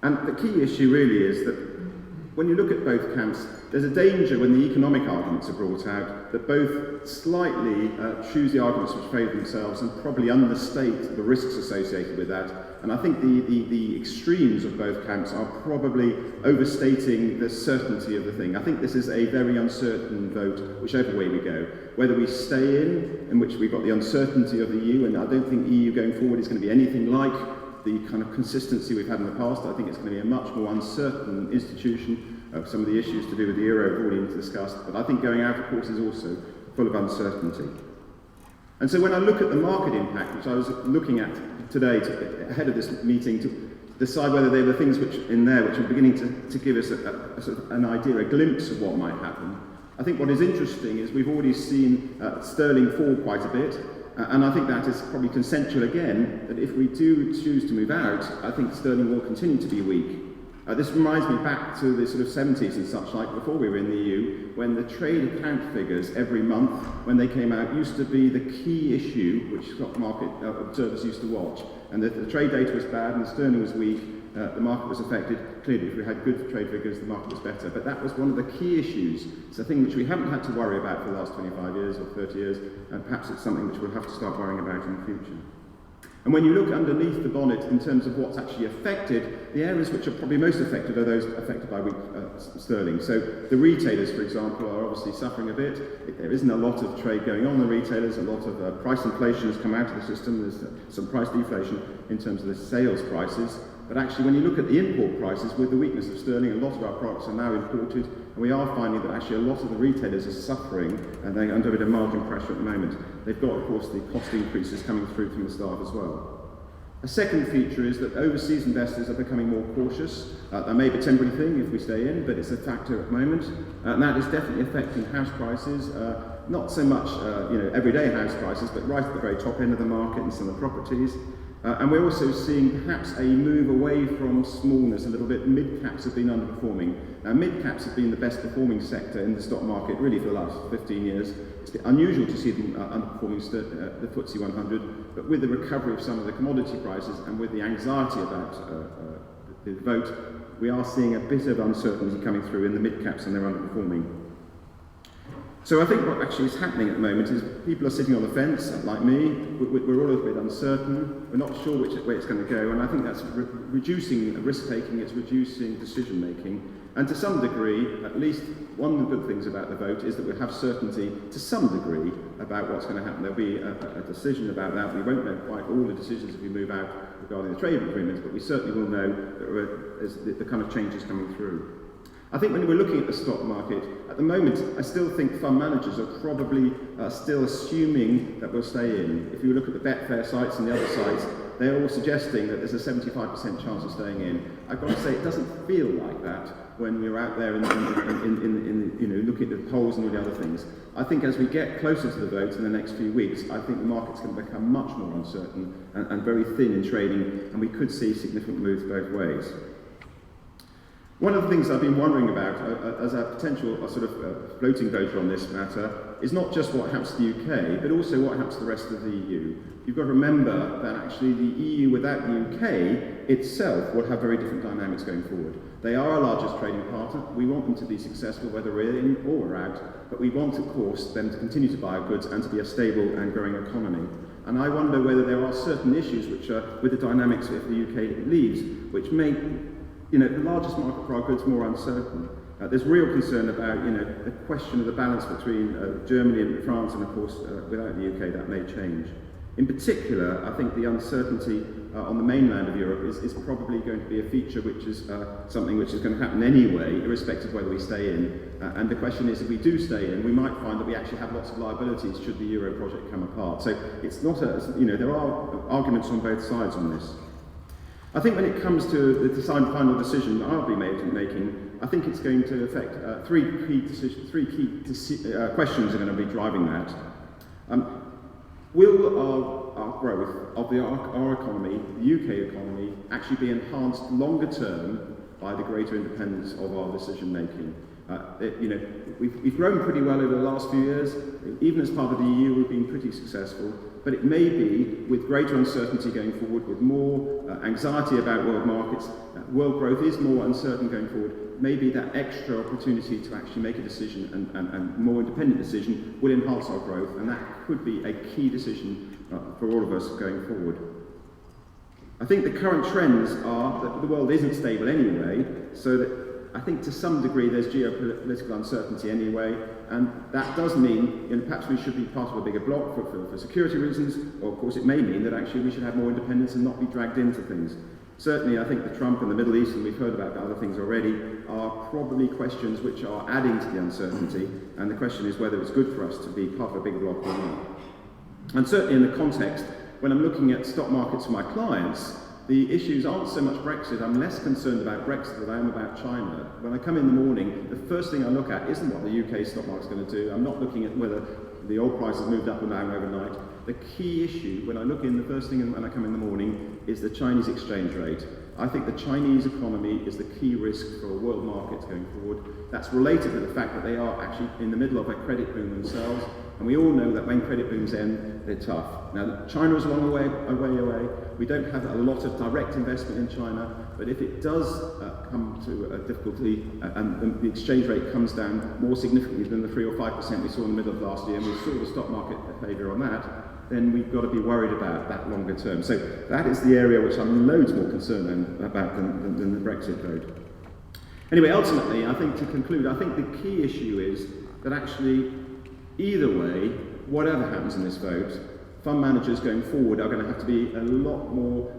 Speaker 7: And the key issue really is that when you look at both camps, there's a danger when the economic arguments are brought out that both slightly choose the arguments which favour themselves and probably understate the risks associated with that. And I think the extremes of both camps are probably overstating the certainty of the thing. I think this is a very uncertain vote, whichever way we go. Whether we stay in which we've got the uncertainty of the EU, and I don't think EU going forward is going to be anything like the kind of consistency we've had in the past. I think it's going to be a much more uncertain institution. Some of the issues to do with the euro have already been discussed, but I think going out, of course, is also full of uncertainty. And so when I look at the market impact, which I was looking at today ahead of this meeting to decide whether there were things which are beginning to give us a sort of an idea, a glimpse of what might happen, I think what is interesting is we've already seen sterling fall quite a bit. And I think that is probably consensual again, that if we do choose to move out, I think sterling will continue to be weak. This reminds me back to the sort of 70s and such like, before we were in the EU, when the trade account figures every month, when they came out, used to be the key issue which stock market observers used to watch. And if the trade data was bad and the sterling was weak, the market was affected. Clearly, if we had good trade figures, the market was better. But that was one of the key issues. It's a thing which we haven't had to worry about for the last 25 years or 30 years, and perhaps it's something which we'll have to start worrying about in the future. And when you look underneath the bonnet in terms of what's actually affected, the areas which are probably most affected are those affected by weak sterling. So the retailers, for example, are obviously suffering a bit. There isn't a lot of trade going on in the retailers. A lot of price inflation has come out of the system. There's some price deflation in terms of the sales prices. But actually, when you look at the import prices, with the weakness of sterling, a lot of our products are now imported, and we are finding that actually a lot of the retailers are suffering, and they're under a bit of margin pressure at the moment. They've got, of course, the cost increases coming through from the staff as well. A second feature is that overseas investors are becoming more cautious. That may be a temporary thing if we stay in, but it's a factor at the moment, and that is definitely affecting house prices. Not so much, everyday house prices, but right at the very top end of the market and some of the properties. And we're also seeing perhaps a move away from smallness a little bit. Mid-caps have been underperforming. Now, mid-caps have been the best performing sector in the stock market really for the last 15 years. It's been unusual to see them underperforming the FTSE 100, but with the recovery of some of the commodity prices and with the anxiety about the vote, we are seeing a bit of uncertainty coming through in the mid-caps, and they're underperforming. So I think what actually is happening at the moment is people are sitting on the fence, like me. We're all a bit uncertain. We're not sure which way it's going to go, and I think that's reducing risk-taking, it's reducing decision-making. And to some degree, at least one of the good things about the vote is that we'll have certainty to some degree about what's going to happen. There'll be a decision about that. We won't know quite all the decisions if we move out regarding the trade agreements, but we certainly will know that the kind of changes coming through. I think when we're looking at the stock market, at the moment, I still think fund managers are probably still assuming that we'll stay in. If you look at the Betfair sites and the other sites, they're all suggesting that there's a 75% chance of staying in. I've got to say, it doesn't feel like that when we're out there and looking at the polls and all the other things. I think as we get closer to the vote in the next few weeks, I think the market's going to become much more uncertain and very thin in trading, and we could see significant moves both ways. One of the things I've been wondering about as a potential floating voter on this matter is not just what happens to the UK, but also what happens to the rest of the EU. You've got to remember that actually the EU without the UK itself will have very different dynamics going forward. They are our largest trading partner. We want them to be successful whether we're in or we're out, but we want, of course, them to continue to buy our goods and to be a stable and growing economy. And I wonder whether there are certain issues which are with the dynamics if the UK leaves, which make the largest market for our goods more uncertain. There's real concern about, the question of the balance between Germany and France, and of course, without the UK, that may change. In particular, I think the uncertainty on the mainland of Europe is probably going to be a feature which is something which is going to happen anyway, irrespective of whether we stay in. And the question is, if we do stay in, we might find that we actually have lots of liabilities should the Euro project come apart. So it's not there are arguments on both sides on this. I think when it comes to the final decision that I'll be making, I think it's going to affect three key questions are going to be driving that. Will our growth of our economy, the UK economy, actually be enhanced longer term by the greater independence of our decision making? We've grown pretty well over the last few years. Even as part of the EU, we've been pretty successful. But it may be, with greater uncertainty going forward, with more anxiety about world markets, world growth is more uncertain going forward, maybe that extra opportunity to actually make a decision and more independent decision will enhance our growth, and that could be a key decision for all of us going forward. I think the current trends are that the world isn't stable anyway, so that I think to some degree there's geopolitical uncertainty anyway, and that does mean perhaps we should be part of a bigger bloc for security reasons, or of course it may mean that actually we should have more independence and not be dragged into things. Certainly I think the Trump and the Middle East, and we've heard about other things already, are probably questions which are adding to the uncertainty, and the question is whether it's good for us to be part of a big bloc or not. And certainly in the context, when I'm looking at stock markets for my clients, the issues aren't so much Brexit. I'm less concerned about Brexit than I am about China. When I come in the morning, the first thing I look at isn't what the UK stock market's going to do. I'm not looking at whether the oil price has moved up or down overnight. The key issue, when I look in, the first thing when I come in the morning, is the Chinese exchange rate. I think the Chinese economy is the key risk for world markets going forward. That's related to the fact that they are actually in the middle of a credit boom themselves. And we all know that when credit booms end, they're tough. Now, China is a long way away. We don't have a lot of direct investment in China, but if it does come to a difficulty and the exchange rate comes down more significantly than the 3 or 5% we saw in the middle of last year, and we saw the stock market behaviour on that, then we've got to be worried about that longer term. So that is the area which I'm loads more concerned about than the Brexit vote. Anyway, ultimately, I think to conclude, I think the key issue is that actually, either way, whatever happens in this vote, fund managers going forward are going to have to be a lot more,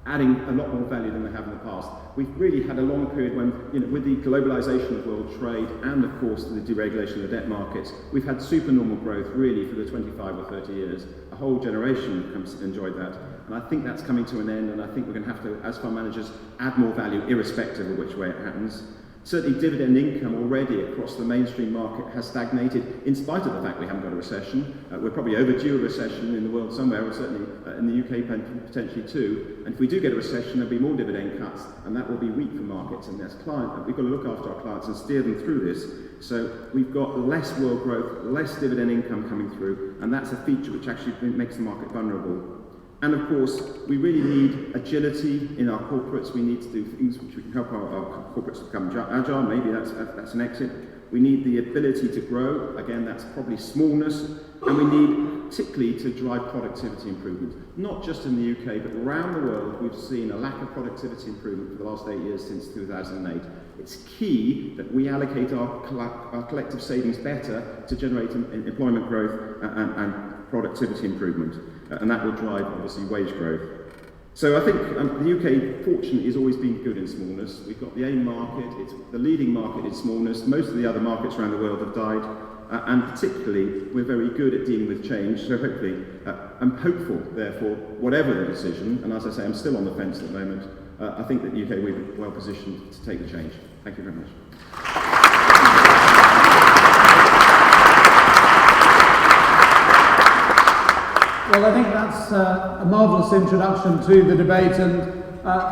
Speaker 7: adding a lot more value than they have in the past. We've really had a long period when, with the globalisation of world trade and of course the deregulation of the debt markets, we've had supernormal growth really for the 25 or 30 years. A whole generation enjoyed that. And I think that's coming to an end, and I think we're going to have to, as fund managers, add more value irrespective of which way it happens. Certainly dividend income already across the mainstream market has stagnated in spite of the fact we haven't got a recession. We're probably overdue a recession in the world somewhere, or certainly in the UK potentially too. And if we do get a recession, there'll be more dividend cuts, and that will be weak for markets. And as client, we've got to look after our clients and steer them through this. So we've got less world growth, less dividend income coming through, and that's a feature which actually makes the market vulnerable. And of course, we really need agility in our corporates. We need to do things which we can help our corporates become agile. Maybe that's an exit. We need the ability to grow. Again, that's probably smallness. And we need particularly to drive productivity improvement. Not just in the UK, but around the world, we've seen a lack of productivity improvement for the last 8 years since 2008. It's key that we allocate our collective savings better to generate employment growth and productivity improvement. And that will drive, obviously, wage growth. So I think the UK, fortunately, has always been good in smallness. We've got the AIM market, it's the leading market in smallness. Most of the other markets around the world have died. And particularly, we're very good at dealing with change. So hopefully, I'm hopeful, therefore, whatever the decision, and as I say, I'm still on the fence at the moment, I think that the UK will be well positioned to take the change. Thank you very much.
Speaker 2: Well, I think that's a marvellous introduction to the debate, and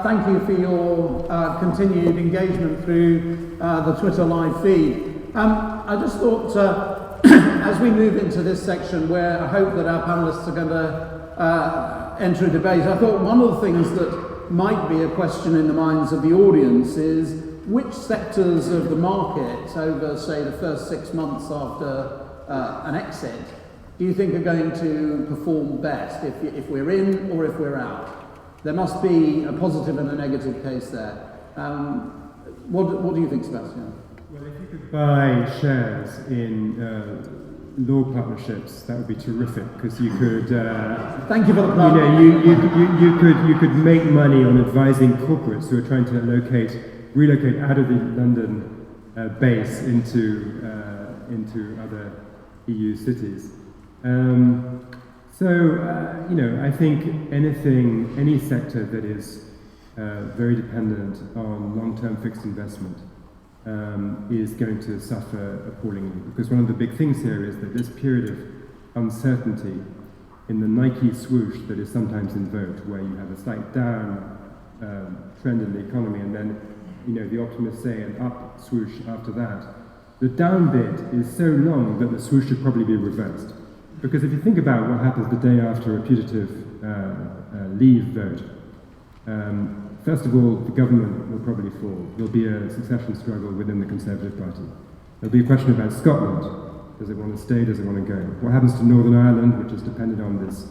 Speaker 2: thank you for your continued engagement through the Twitter live feed. I just thought, as we move into this section where I hope that our panellists are going to enter a debate, I thought one of the things that might be a question in the minds of the audience is which sectors of the market over, say, the first 6 months after an exit do you think are going to perform best, if we're in or if we're out? There must be a positive and a negative case there. What do you think, Sebastian?
Speaker 6: Well, if you could buy shares in law partnerships, that would be terrific, because you could.
Speaker 2: Thank you for the plug.
Speaker 6: You could make money on advising corporates who are trying to relocate out of the London base into other EU cities. I think any sector that is very dependent on long-term fixed investment is going to suffer appallingly, because one of the big things here is that this period of uncertainty in the Nike swoosh that is sometimes invoked, where you have a slight down trend in the economy and then the optimists say an up swoosh after that, the down bit is so long that the swoosh should probably be reversed. Because if you think about what happens the day after a putative leave vote, first of all, the government will probably fall. There'll be a succession struggle within the Conservative Party. There'll be a question about Scotland. Does it want to stay? Does it want to go? What happens to Northern Ireland, which is dependent on this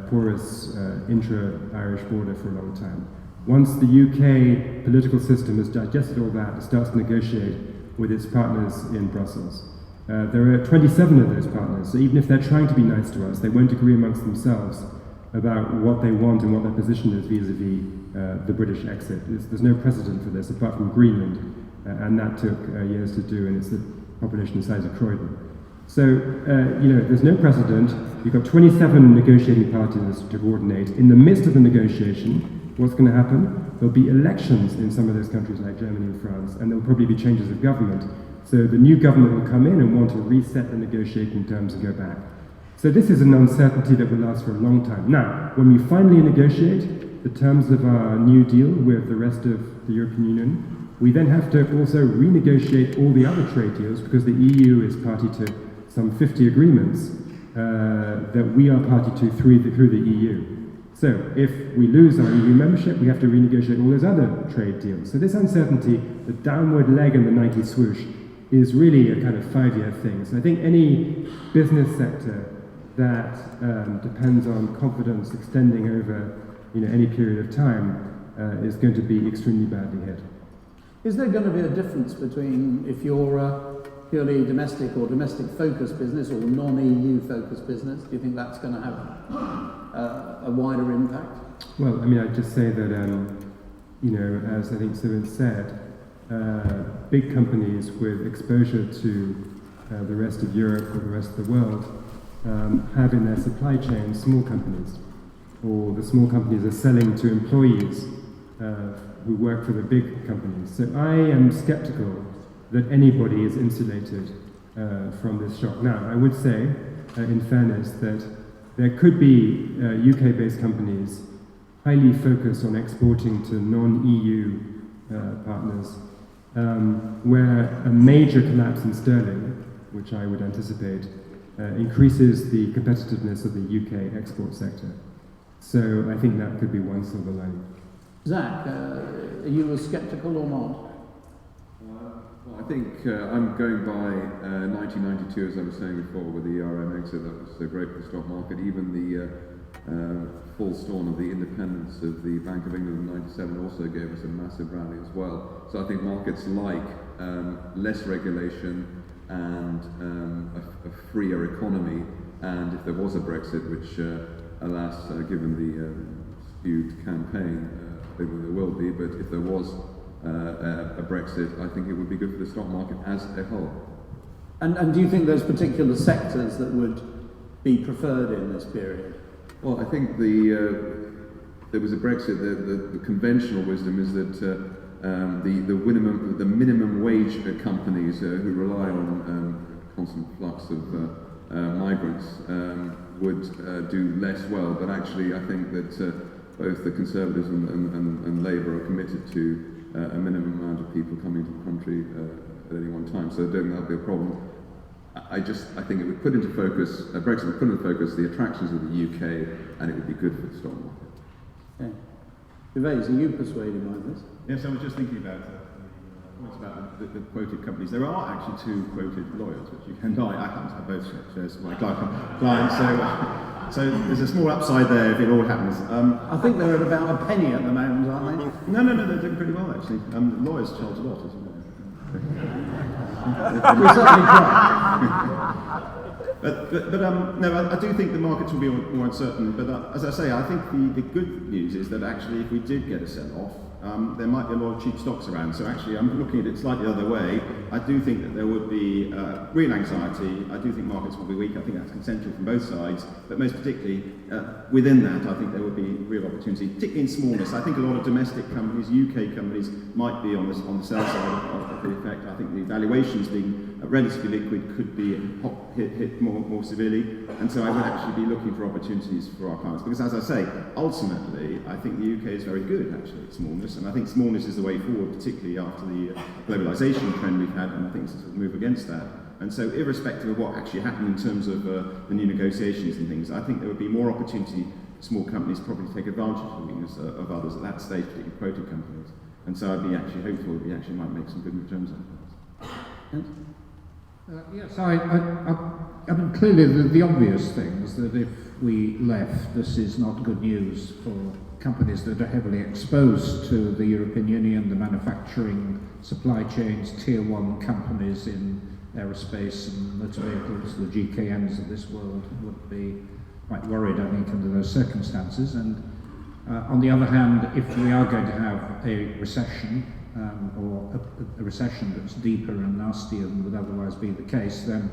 Speaker 6: porous intra-Irish border for a long time? Once the UK political system has digested all that, it starts to negotiate with its partners in Brussels. There are 27 of those partners, so even if they're trying to be nice to us, they won't agree amongst themselves about what they want and what their position is vis-a-vis the British exit. There's no precedent for this apart from Greenland, and that took years to do, and it's the population the size of Croydon. So, there's no precedent. You've got 27 negotiating parties to coordinate. In the midst of the negotiation, what's going to happen? There'll be elections in some of those countries like Germany and France, and there'll probably be changes of government. So the new government will come in and want to reset the negotiating terms and go back. So this is an uncertainty that will last for a long time. Now, when we finally negotiate the terms of our new deal with the rest of the European Union, we then have to also renegotiate all the other trade deals, because the EU is party to some 50 agreements that we are party to through the EU. So if we lose our EU membership, we have to renegotiate all those other trade deals. So this uncertainty, the downward leg in the Nike swoosh, is really a kind of 5-year thing. So I think any business sector that depends on confidence extending over any period of time is going to be extremely badly hit.
Speaker 2: Is there going to be a difference between if you're a purely domestic or domestic-focused business or non-EU-focused business? Do you think that's going to have a wider impact?
Speaker 6: Well, I'd just say that, as I think Sue said, big companies with exposure to the rest of Europe or the rest of the world have in their supply chain small companies, or the small companies are selling to employees who work for the big companies. So I am skeptical that anybody is insulated from this shock. Now, I would say, in fairness, that there could be UK-based companies highly focused on exporting to non-EU partners, where a major collapse in sterling, which I would anticipate, increases the competitiveness of the UK export sector. So I think that could be one silver lining.
Speaker 2: Zach, are you as sceptical or not?
Speaker 5: I think I'm going by 1992, as I was saying before, with the ERM exit. That was great for the stock market. Even the false dawn of the independence of the Bank of England in '97 also gave us a massive rally as well. So I think markets like less regulation and a freer economy. And if there was a Brexit, which alas, given the skewed campaign, there will be, but if there was a Brexit, I think it would be good for the stock market as a whole.
Speaker 2: And do you think there's particular sectors that would be preferred in this period?
Speaker 5: Well, I think there was a Brexit. The conventional wisdom is that the minimum wage companies who rely on constant flux of migrants would do less well. But actually, I think that both the Conservatives and Labour are committed to a minimum amount of people coming to the country at any one time. So I don't think that'll be a problem. I think it would put into focus, Brexit would put into focus the attractions of the UK, and it would be good for the stock market.
Speaker 2: Okay. Gervais, are you persuaded by this?
Speaker 7: Yes, I was just thinking about points about the quoted companies. There are actually two quoted lawyers, which you can buy. I happen to have both shares for my clients, so there's a small upside there if it all happens.
Speaker 2: I think they're at about a penny at the moment, aren't they?
Speaker 7: No, they're doing pretty well actually. Lawyers charge a lot, isn't it?
Speaker 2: We certainly try.
Speaker 7: No, I do think the markets will be more uncertain. But as I say, I think the good news is that actually, if we did get a sell-off, there might be a lot of cheap stocks around. So actually, I'm looking at it slightly the other way. I do think that there would be real anxiety. I do think markets will be weak. I think that's consensual from both sides. But most particularly, within that, I think there would be real opportunity, particularly in smallness. I think a lot of domestic companies, UK companies, might be on the sell side of the effect. I think the valuations being relatively liquid could be hit more severely. And so I would actually be looking for opportunities for our clients. Because as I say, ultimately, I think the UK is very good, actually, at smallness. And I think smallness is the way forward, particularly after the globalisation trend we've had, and I think it's a sort of move against that. And so irrespective of what actually happened in terms of the new negotiations and things, I think there would be more opportunity for small companies to probably take advantage of the weakness of others at that stage, particularly quoted companies. And so I'd be actually hopeful that we actually might make some good returns on that.
Speaker 4: Yes, I mean, clearly the obvious thing is that if we left, this is not good news for companies that are heavily exposed to the European Union, the manufacturing supply chains, tier one companies in aerospace and motor vehicles, the GKNs of this world would be quite worried, I think, under those circumstances. And on the other hand, if we are going to have a recession, or a recession that's deeper and nastier than would otherwise be the case, then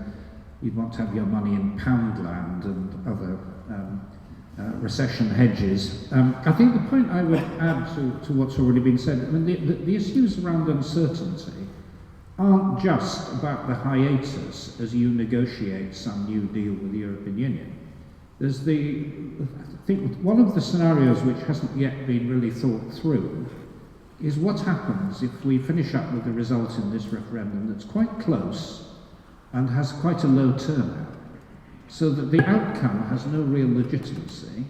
Speaker 4: you'd want to have your money in Poundland and other recession hedges. I think the point I would add to what's already been said, I mean, the issues around uncertainty aren't just about the hiatus as you negotiate some new deal with the European Union. There's I think one of the scenarios which hasn't yet been really thought through is what happens if we finish up with the result in this referendum that's quite close and has quite a low turnout, so that the outcome has no real legitimacy,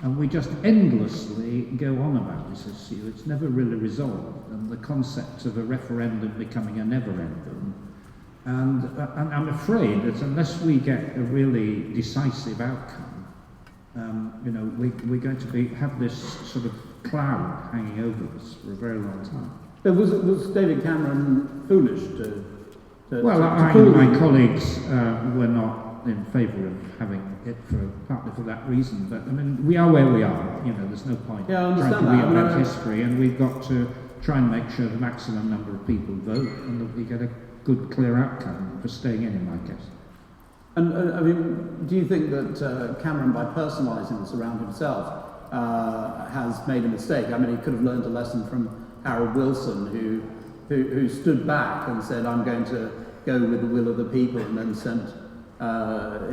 Speaker 4: and we just endlessly go on about this issue. It's never really resolved, and the concept of a referendum becoming a never-ending. And I'm afraid that unless we get a really decisive outcome, we're going to have this sort of cloud hanging over us for a very long time.
Speaker 2: But was David Cameron foolish to
Speaker 4: my colleagues were not in favour of having it partly for that reason. But I mean, we are where we are. There's no point trying to reinvent history, and we've got to try and make sure the maximum number of people vote and that we get a good, clear outcome for staying in my case.
Speaker 2: And I mean, do you think that Cameron, by personalising this around himself, has made a mistake? I mean, he could have learned a lesson from Harold Wilson, who stood back and said, "I'm going to go with the will of the people," and then sent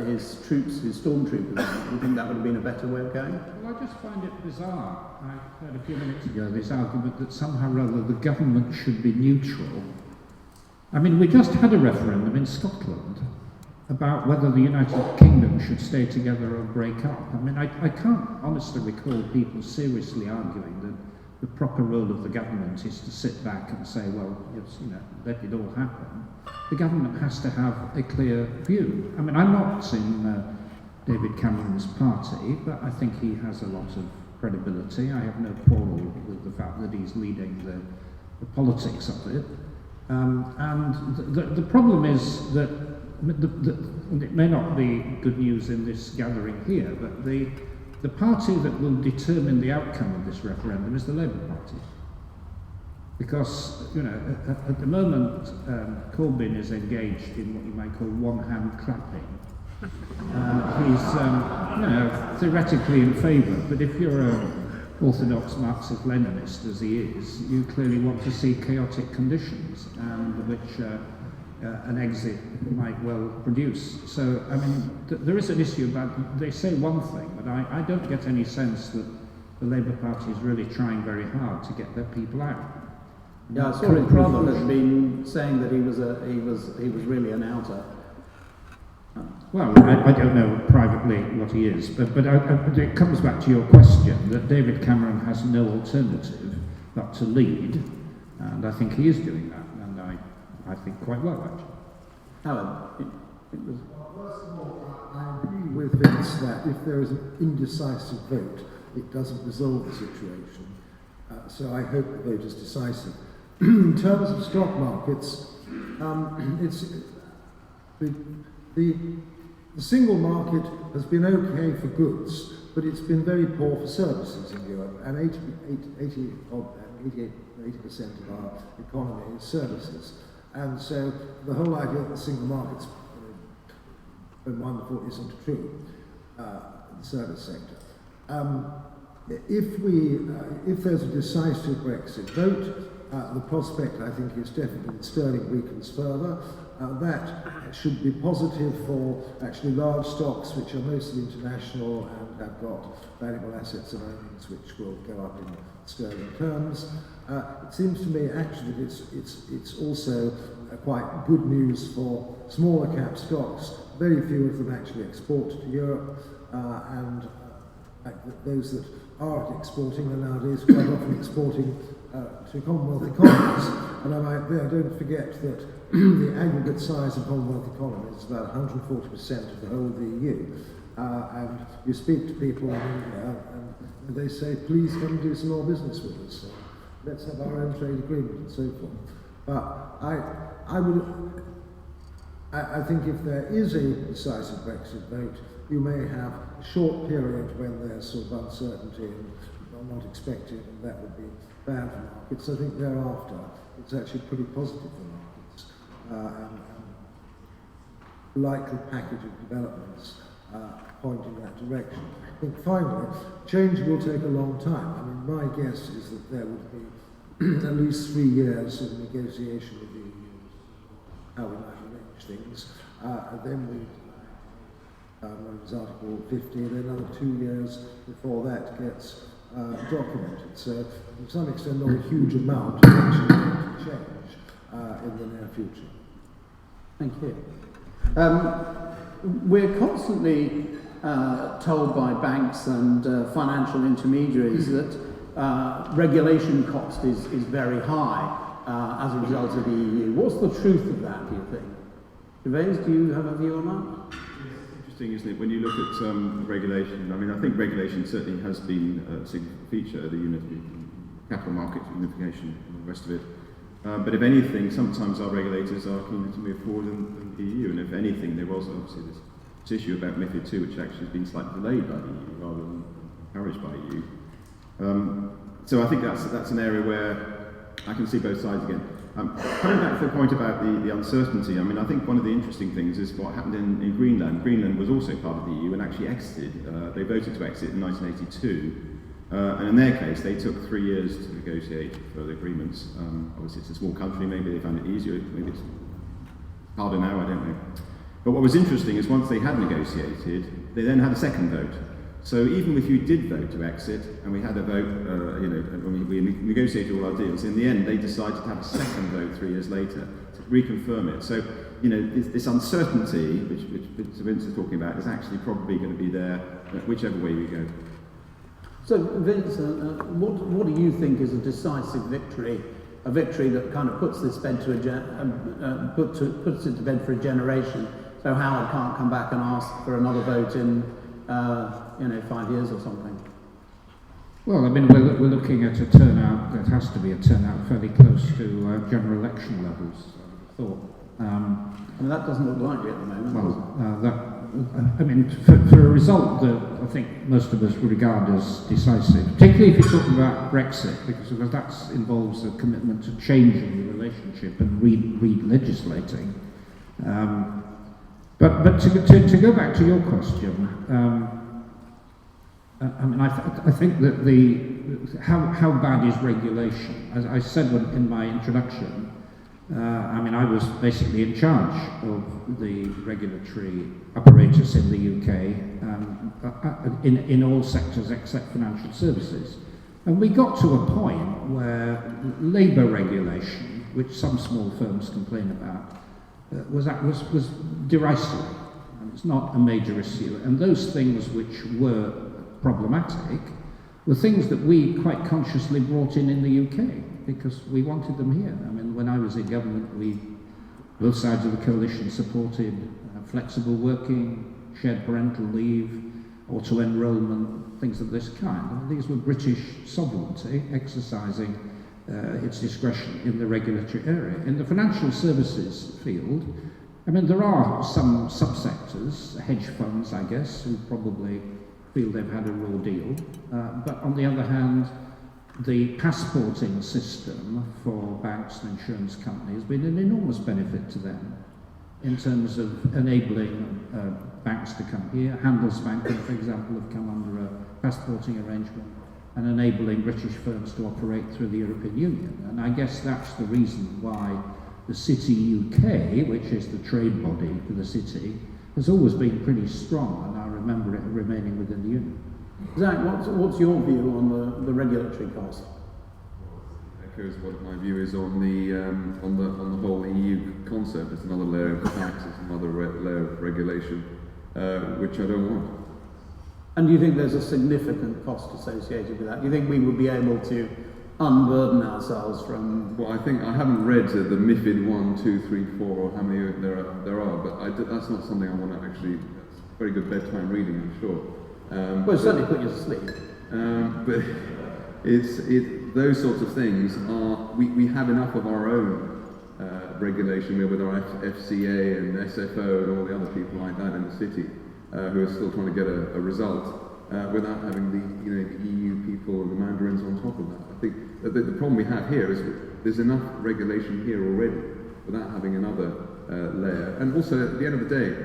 Speaker 2: his stormtroopers. Do you think that would have been a better way of going?
Speaker 4: Well, I just find it bizarre. I heard a few minutes ago this argument that somehow or other the government should be neutral. I mean, we just had a referendum in Scotland about whether the United Kingdom should stay together or break up. I mean, I can't honestly recall people seriously arguing that the proper role of the government is to sit back and say, well, yes, let it all happen. The government has to have a clear view. I mean, I'm not in David Cameron's party, but I think he has a lot of credibility. I have no quarrel with the fact that he's leading the politics of it. And the problem is that it may not be good news in this gathering here, but the party that will determine the outcome of this referendum is the Labour Party. Because, at the moment, Corbyn is engaged in what you might call one-hand clapping. He's, theoretically in favour, but if you're an orthodox Marxist-Leninist, as he is, you clearly want to see chaotic conditions, and which an exit might well produce. So, I mean, there is an issue about, they say one thing, but I don't get any sense that the Labour Party is really trying very hard to get their people out.
Speaker 2: Yeah, I saw his brother had been saying that he was really an outer.
Speaker 4: Well, I don't know privately what he is, but it comes back to your question that David Cameron has no alternative but to lead, and I think he is doing that, and I think quite well, actually.
Speaker 2: Alan, it was...
Speaker 3: Well, first of all, I agree with Vince that if there is an indecisive vote, it doesn't resolve the situation. So I hope the vote is decisive. In terms of stock markets, the single market has been okay for goods, but it's been very poor for services in Europe, and 80% of our economy is services. And so the whole idea that the single market's been wonderful isn't true in the service sector. If there's a decisive Brexit vote, the prospect, I think, is definitely that sterling weakens further. That should be positive for actually large stocks, which are mostly international and have got valuable assets and earnings, which will go up in sterling terms. It seems to me, actually, that it's also quite good news for smaller cap stocks. Very few of them actually export to Europe, and those that are exporting are nowadays quite often exporting to Commonwealth economies. And I might there, don't forget that the aggregate size of Commonwealth economies is about 140% of the whole of the EU. And you speak to people in India and they say, please come and do some more business with us. So let's have our own trade agreement and so forth. But I think if there is a decisive Brexit vote, you may have a short period when there's sort of uncertainty and not expected, and that would be bad for markets. I think thereafter it's actually pretty positive for markets, and likely package of developments point in that direction. I think finally, change will take a long time. I mean, my guess is that there would be at least 3 years of negotiation with the EU, how we might arrange things. Then we was Article 50, and then another 2 years before that gets documented. So, to some extent, not a huge amount is actually going to change in the near future.
Speaker 2: Thank you. We're constantly told by banks and financial intermediaries that regulation cost is very high as a result of the EU. What's the truth of that, do you think? Gervais, do you have a view on that?
Speaker 7: Interesting, isn't it, when you look at regulation? I mean, I think regulation certainly has been a significant feature of the capital market unification and the rest of it. But if anything, sometimes our regulators are keen to move forward than the EU, and if anything, there was obviously this issue about MiFID II, which actually has been slightly delayed by the EU rather than encouraged by the EU. So I think that's an area where I can see both sides again. Coming back to the point about the uncertainty, I mean, I think one of the interesting things is what happened in Greenland. Greenland was also part of the EU and actually exited. They voted to exit in 1982. And in their case, they took 3 years to negotiate further agreements. Obviously, it's a small country, maybe they found it easier, maybe it's harder now, I don't know. But what was interesting is once they had negotiated, they then had a second vote. So even if you did vote to exit, and we had a vote, when we negotiated all our deals, in the end they decided to have a second vote 3 years later to reconfirm it. So, this uncertainty, which Vince is talking about, is actually probably going to be there whichever way we go.
Speaker 2: So, Vincent, what do you think is a decisive victory? A victory that kind of puts this bed puts it to bed for a generation, so Howard can't come back and ask for another vote in 5 years or something.
Speaker 4: Well, I mean, we're looking at a turnout that has to be a turnout fairly close to general election levels, I would have thought.
Speaker 2: I mean, that doesn't look likely at the moment.
Speaker 4: For a result that I think most of us would regard as decisive, particularly if you're talking about Brexit, because that involves a commitment to changing the relationship and re-legislating. But to go back to your question, I think that how bad is regulation? As I said in my introduction, I was basically in charge of the regulatory apparatus in the UK in all sectors except financial services. And we got to a point where labour regulation, which some small firms complain about, was derisive. And it's not a major issue. And those things which were problematic were things that we quite consciously brought in the UK because we wanted them here. I mean, when I was in government, both sides of the coalition supported flexible working, shared parental leave, auto-enrolment, things of this kind. And these were British sovereignty exercising its discretion in the regulatory area. In the financial services field, I mean, there are some subsectors, hedge funds, I guess, who probably feel they've had a raw deal. But on the other hand, the passporting system for banks and insurance companies has been an enormous benefit to them in terms of enabling banks to come here. Handelsbanken, for example, have come under a passporting arrangement and enabling British firms to operate through the European Union. And I guess that's the reason why the City UK, which is the trade body for the city, has always been pretty strong, and I remember it remaining within the Union.
Speaker 2: Zach, what's your view on the regulatory cost?
Speaker 5: Echoes what my view is on the whole EU concept. It's another layer of tax, it's another layer of regulation, which I don't want.
Speaker 2: And do you think there's a significant cost associated with that? Do you think we would be able to unburden ourselves from...
Speaker 5: Well, I haven't read the MiFID 1, 2, 3, 4, or how many there are, but that's not something I want to actually... That's very good bedtime reading, I'm sure.
Speaker 2: Well, certainly put you to sleep.
Speaker 5: But those sorts of things are... We have enough of our own regulation with our FCA and SFO and all the other people like that in the city who are still trying to get a result. Without having the EU people and the mandarins on top of that. I think that the problem we have here is there's enough regulation here already without having another layer. And also, at the end of the day,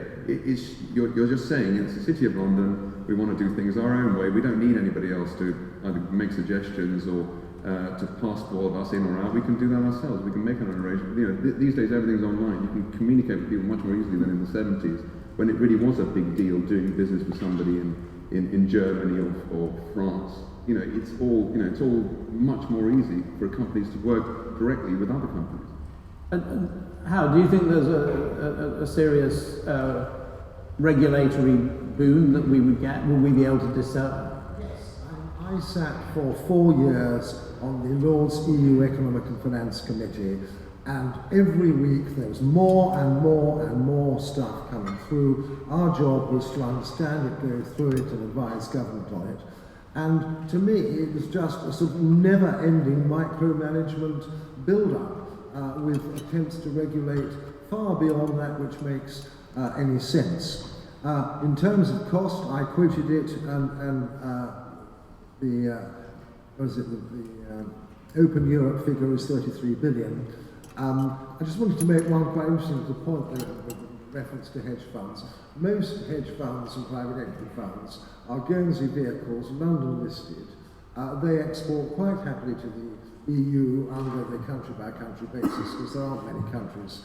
Speaker 5: you're just saying, it's the City of London, we want to do things our own way. We don't need anybody else to either make suggestions or to passport us in or out. We can do that ourselves. We can make an arrangement. These days, everything's online. You can communicate with people much more easily than in the 70s, when it really was a big deal doing business with somebody in Germany or France. It's all much more easy for companies to work directly with other companies.
Speaker 2: And how do you think there's a serious regulatory boon that we would get? Will we be able to discern?
Speaker 3: Yes, I sat for 4 years on the Lord's EU Economic and Finance Committee, and every week there was more and more and more stuff coming through. Our job was to understand it, go through it, and advise government on it. And to me, it was just a sort of never-ending micromanagement build-up with attempts to regulate far beyond that which makes any sense. In terms of cost, I quoted it, and the Open Europe figure is 33 billion. I just wanted to make one quite interesting point there with reference to hedge funds. Most hedge funds and private equity funds are Guernsey vehicles, London listed. They export quite happily to the EU under the country-by-country basis, because there aren't many countries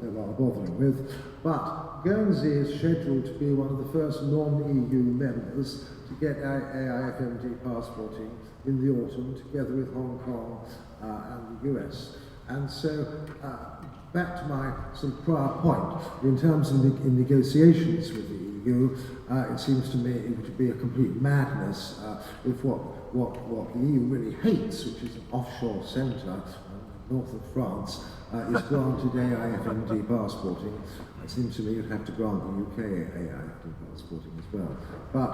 Speaker 3: they're rather bothering with. But Guernsey is scheduled to be one of the first non-EU members to get AIFMD passporting in the autumn, together with Hong Kong and the US. And so, back to my sort of prior point, in terms of negotiations with the EU, EU. It seems to me it would be a complete madness if what the EU really hates, which is an offshore centre north of France, is granted AIFMD passporting. It seems to me you'd have to grant the UK AIFMD passporting as well. But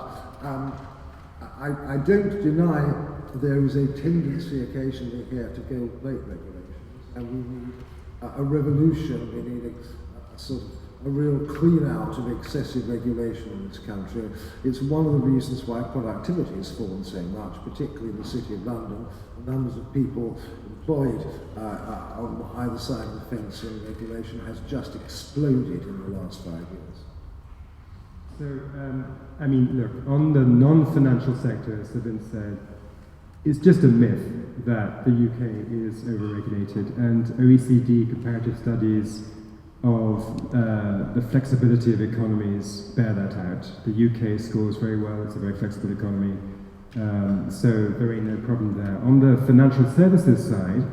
Speaker 3: I don't deny there is a tendency occasionally here to gold plate regulations, and we need a revolution. We need a sort of a real clean out of excessive regulation in this country. It's one of the reasons why productivity has fallen so much, particularly in the City of London. The numbers of people employed on either side of the fence in regulation has just exploded in the last 5 years.
Speaker 6: So, I mean, look, on the non-financial sector, as has been said, it's just a myth that the UK is over-regulated, and OECD comparative studies of the flexibility of economies bear that out. The UK scores very well, it's a very flexible economy, so there ain't no problem there. On the financial services side,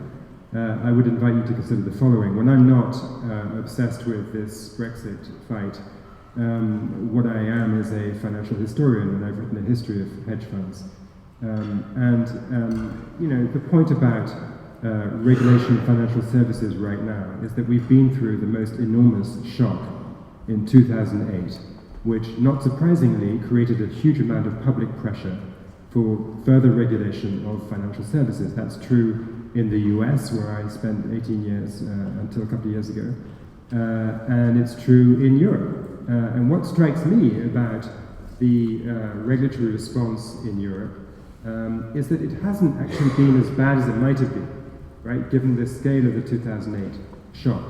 Speaker 6: I would invite you to consider the following. When I'm not obsessed with this Brexit fight, what I am is a financial historian, and I've written a history of hedge funds. You know, the point about regulation of financial services right now is that we've been through the most enormous shock in 2008, which, not surprisingly, created a huge amount of public pressure for further regulation of financial services. That's true in the US, where I spent 18 years until a couple of years ago, and it's true in Europe. And what strikes me about the regulatory response in Europe is that it hasn't actually been as bad as it might have been, right, given the scale of the 2008 shock.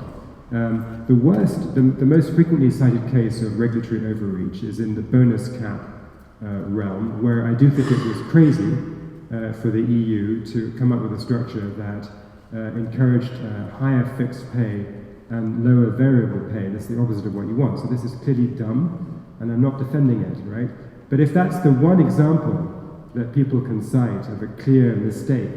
Speaker 6: The most frequently cited case of regulatory overreach is in the bonus cap realm, where I do think it was crazy for the EU to come up with a structure that encouraged higher fixed pay and lower variable pay. That's the opposite of what you want. So this is clearly dumb, and I'm not defending it, right? But if that's the one example that people can cite of a clear mistake,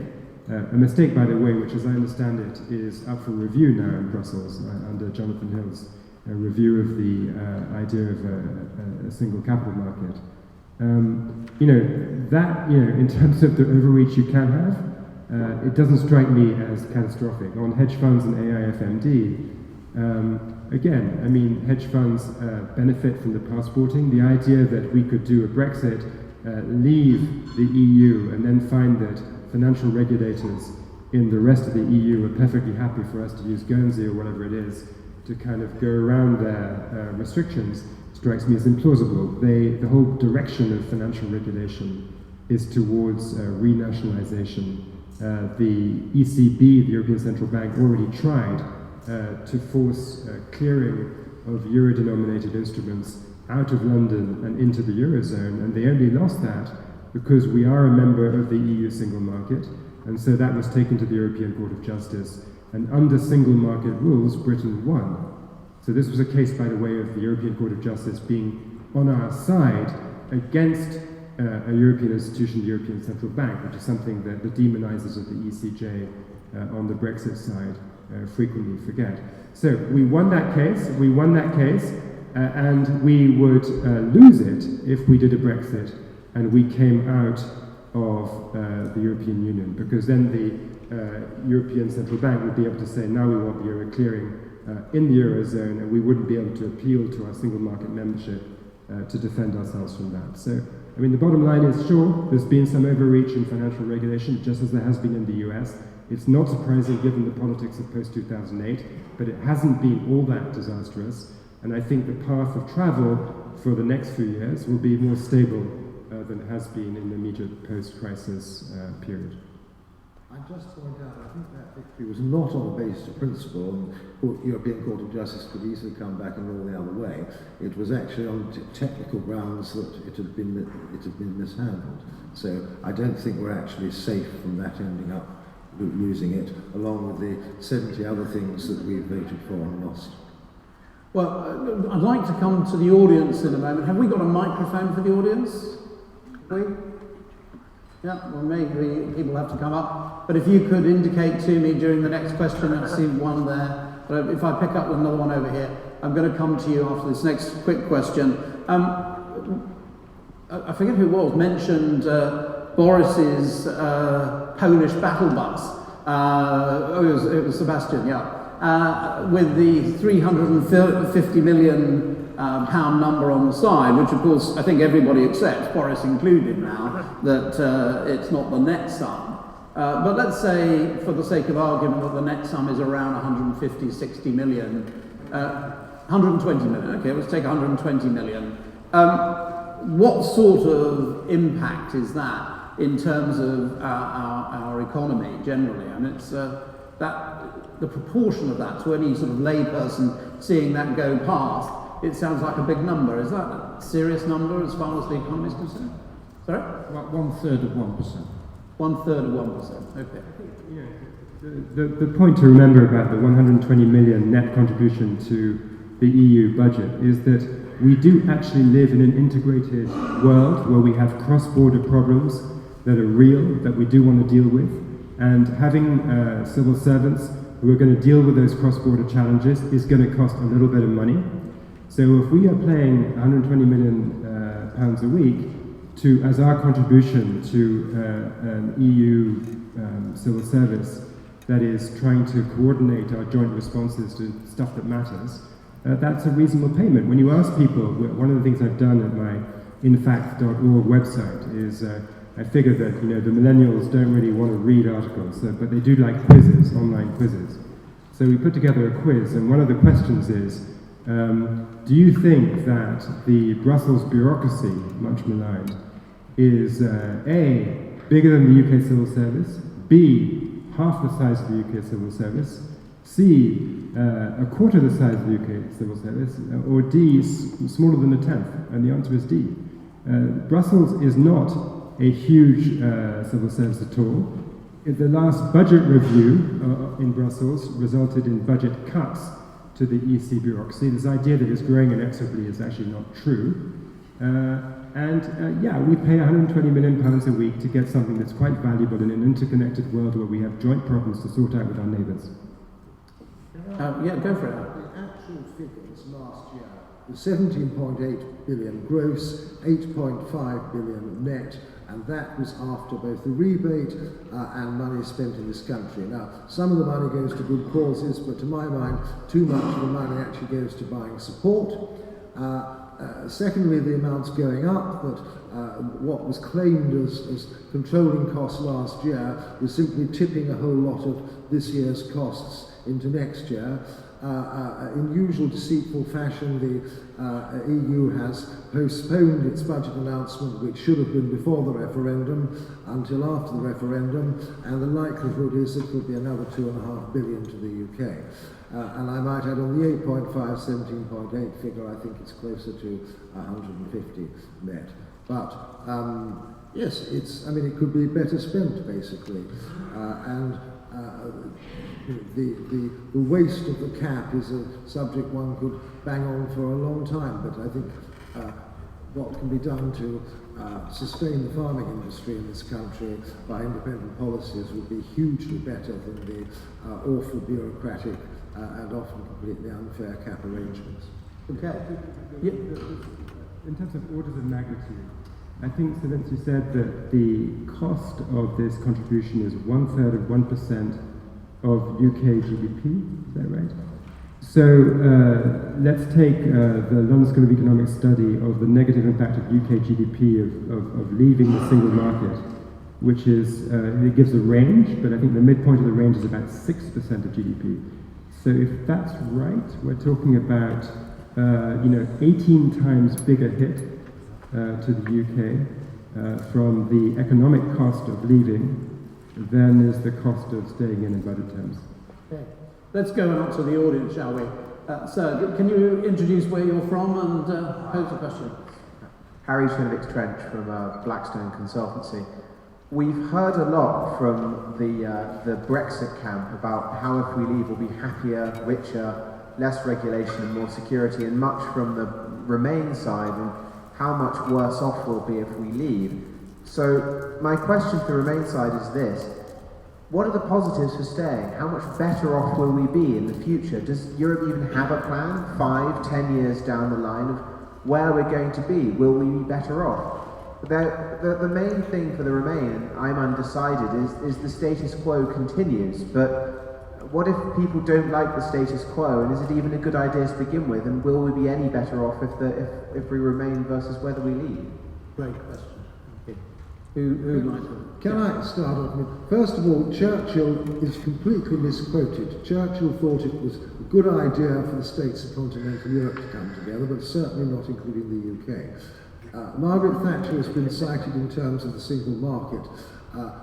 Speaker 6: a mistake, by the way, which, as I understand it, is up for review now in Brussels under Jonathan Hill's review of the idea of a single capital market. You know, that, you know, in terms of the overreach you can have, it doesn't strike me as catastrophic. On hedge funds and AIFMD, again, I mean, hedge funds benefit from the passporting. The idea that we could do a Brexit, leave the EU, and then find that financial regulators in the rest of the EU are perfectly happy for us to use Guernsey or whatever it is to kind of go around their restrictions strikes me as implausible. The whole direction of financial regulation is towards renationalization. The ECB, the European Central Bank, already tried to force clearing of euro-denominated instruments out of London and into the Eurozone, and they only lost that because we are a member of the EU single market, and so that was taken to the European Court of Justice, and under single market rules, Britain won. So this was a case, by the way, of the European Court of Justice being on our side against a European institution, the European Central Bank, which is something that the demonizers of the ECJ on the Brexit side frequently forget. So we won that case, and we would lose it if we did a Brexit and we came out of the European Union, because then the European Central Bank would be able to say, now we want the euro clearing in the Eurozone, and we wouldn't be able to appeal to our single market membership to defend ourselves from that. So, I mean, the bottom line is, sure, there's been some overreach in financial regulation, just as there has been in the US. It's not surprising given the politics of post-2008, but it hasn't been all that disastrous, and I think the path of travel for the next few years will be more stable than it has been in the immediate post-crisis period.
Speaker 3: I just point out, I think that victory was not on the basis of principle, and the European Court of Justice could easily come back and rule the other way. It was actually on technical grounds that it had been mishandled. So I don't think we're actually safe from that ending up losing it, along with the 70 other things that we voted for and lost.
Speaker 2: Well, I'd like to come to the audience in a moment. Have we got a microphone for the audience? We? Yeah, well, maybe people have to come up. But if you could indicate to me during the next question, I see one there. But if I pick up with another one over here, I'm going to come to you after this next quick question. I forget who it was, mentioned Boris's Polish battle bus. It was Sebastian, yeah. With the 350 million pound number on the side, which of course I think everybody accepts, Boris included now, that it's not the net sum. But let's say, for the sake of argument, that the net sum is around 150, 60 million, 120 million, okay, let's take 120 million. What sort of impact is that in terms of our economy generally? And it's the proportion of that to any sort of layperson seeing that go past, it sounds like a big number. Is that a serious number as far as the economy is concerned? Sorry?
Speaker 4: About 1/3 of 1%.
Speaker 2: 1/3 of 1%, okay.
Speaker 6: The point to remember about the 120 million net contribution to the EU budget is that we do actually live in an integrated world where we have cross-border problems that are real, that we do want to deal with, and having civil servants who are going to deal with those cross-border challenges is going to cost a little bit of money. So if we are paying 120 million pounds a week as our contribution to an EU civil service that is trying to coordinate our joint responses to stuff that matters, that's a reasonable payment. When you ask people, one of the things I've done at my infact.org website is I figure that the millennials don't really want to read articles, but they do like quizzes, online quizzes. So we put together a quiz, and one of the questions is, do you think that the Brussels bureaucracy, much maligned, is A, bigger than the UK civil service, B, half the size of the UK civil service, C, a quarter the size of the UK civil service, or D, smaller than a tenth? And the answer is D. Brussels is not a huge civil service at all. The last budget review in Brussels resulted in budget cuts to the EC bureaucracy. This idea that it's growing inexorably is actually not true. Yeah, we pay 120 million pounds a week to get something that's quite valuable in an interconnected world where we have joint problems to sort out with our neighbours.
Speaker 2: Yeah, go for it.
Speaker 3: The actual figures last year was 17.8 billion gross, 8.5 billion net, and that was after both the rebate and money spent in this country. Now, some of the money goes to good causes, but to my mind, too much of the money actually goes to buying support. Secondly, the amounts going up, but what was claimed as controlling costs last year was simply tipping a whole lot of this year's costs into next year. In usual deceitful fashion, the EU has postponed its budget announcement, which should have been before the referendum, until after the referendum, and the likelihood is it will be another 2.5 billion to the UK. And I might add on the 8.5, 17.8 figure, I think it's closer to 150 net. But yes, it could be better spent, basically. The waste of the cap is a subject one could bang on for a long time, but I think what can be done to sustain the farming industry in this country by independent policies would be hugely better than the awful bureaucratic and often completely unfair cap arrangements.
Speaker 2: Okay.
Speaker 6: In terms of orders of magnitude, I think Zelensky said that the cost of this contribution is 1/3 of 1% of UK GDP, is that right? So let's take the London School of Economics study of the negative impact of UK GDP of leaving the single market, which is, it gives a range, but I think the midpoint of the range is about 6% of GDP. So if that's right, we're talking about 18 times bigger hit to the UK from the economic cost of leaving than is the cost of staying in budget terms.
Speaker 2: Okay. Let's go on to the audience, shall we? Sir, can you introduce where you're from and pose a question?
Speaker 8: Harry Chenevix-Trench from Blackstone Consultancy. We've heard a lot from the Brexit camp about how if we leave we'll be happier, richer, less regulation and more security, and much from the Remain side and how much worse off we'll be if we leave. So my question to the Remain side is this: what are the positives for staying? How much better off will we be in the future? Does Europe even have a plan 5, 10 years down the line of where we're going to be. Will we be better off? The main thing for the Remain, I'm undecided, is the status quo continues. But what if people don't like the status quo, and is it even a good idea to begin with? And will we be any better off if we remain versus whether we leave?
Speaker 2: Great question. Who'd like to?
Speaker 3: Can I start off? First of all, Churchill is completely misquoted. Churchill thought it was a good idea for the states of continental Europe to come together, but certainly not including the UK. Margaret Thatcher has been cited in terms of the single market.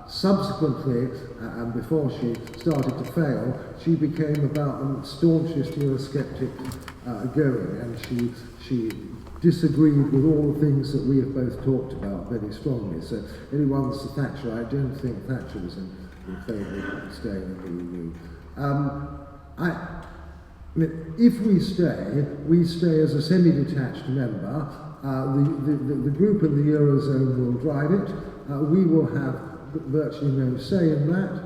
Speaker 3: Subsequently, and before she started to fail, she became about the staunchest Eurosceptic going, and she disagreed with all the things that we have both talked about very strongly. So anyone that's a Thatcher, I don't think Thatcher was in favour of staying in the EU. If we stay as a semi-detached member. The group in the Eurozone will drive it. We will have virtually no say in that.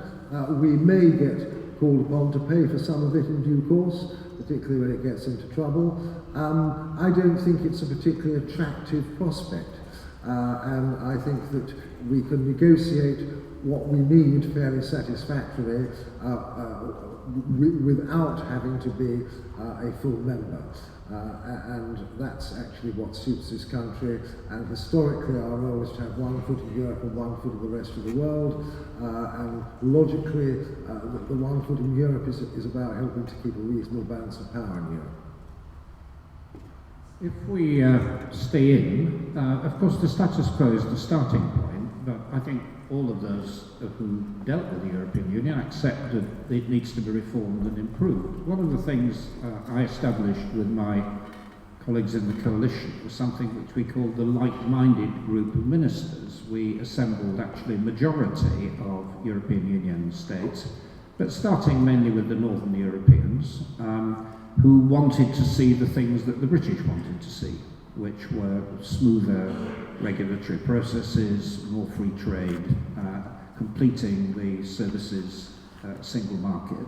Speaker 3: We may get called upon to pay for some of it in due course, particularly when it gets into trouble. I don't think it's a particularly attractive prospect, and I think that we can negotiate what we need fairly satisfactorily without having to be a full member. And that's actually what suits this country, and historically our role is to have one foot in Europe and one foot in the rest of the world, and logically the one foot in Europe is about helping to keep a reasonable balance of power in Europe.
Speaker 4: If we stay in, of course the status quo is the starting point, but I think all of those who dealt with the European Union accept that it needs to be reformed and improved. One of the things I established with my colleagues in the coalition was something which we called the like-minded group of ministers. We assembled actually a majority of European Union states, but starting mainly with the Northern Europeans, who wanted to see the things that the British wanted to see, which were smoother regulatory processes, more free trade, completing the services single market.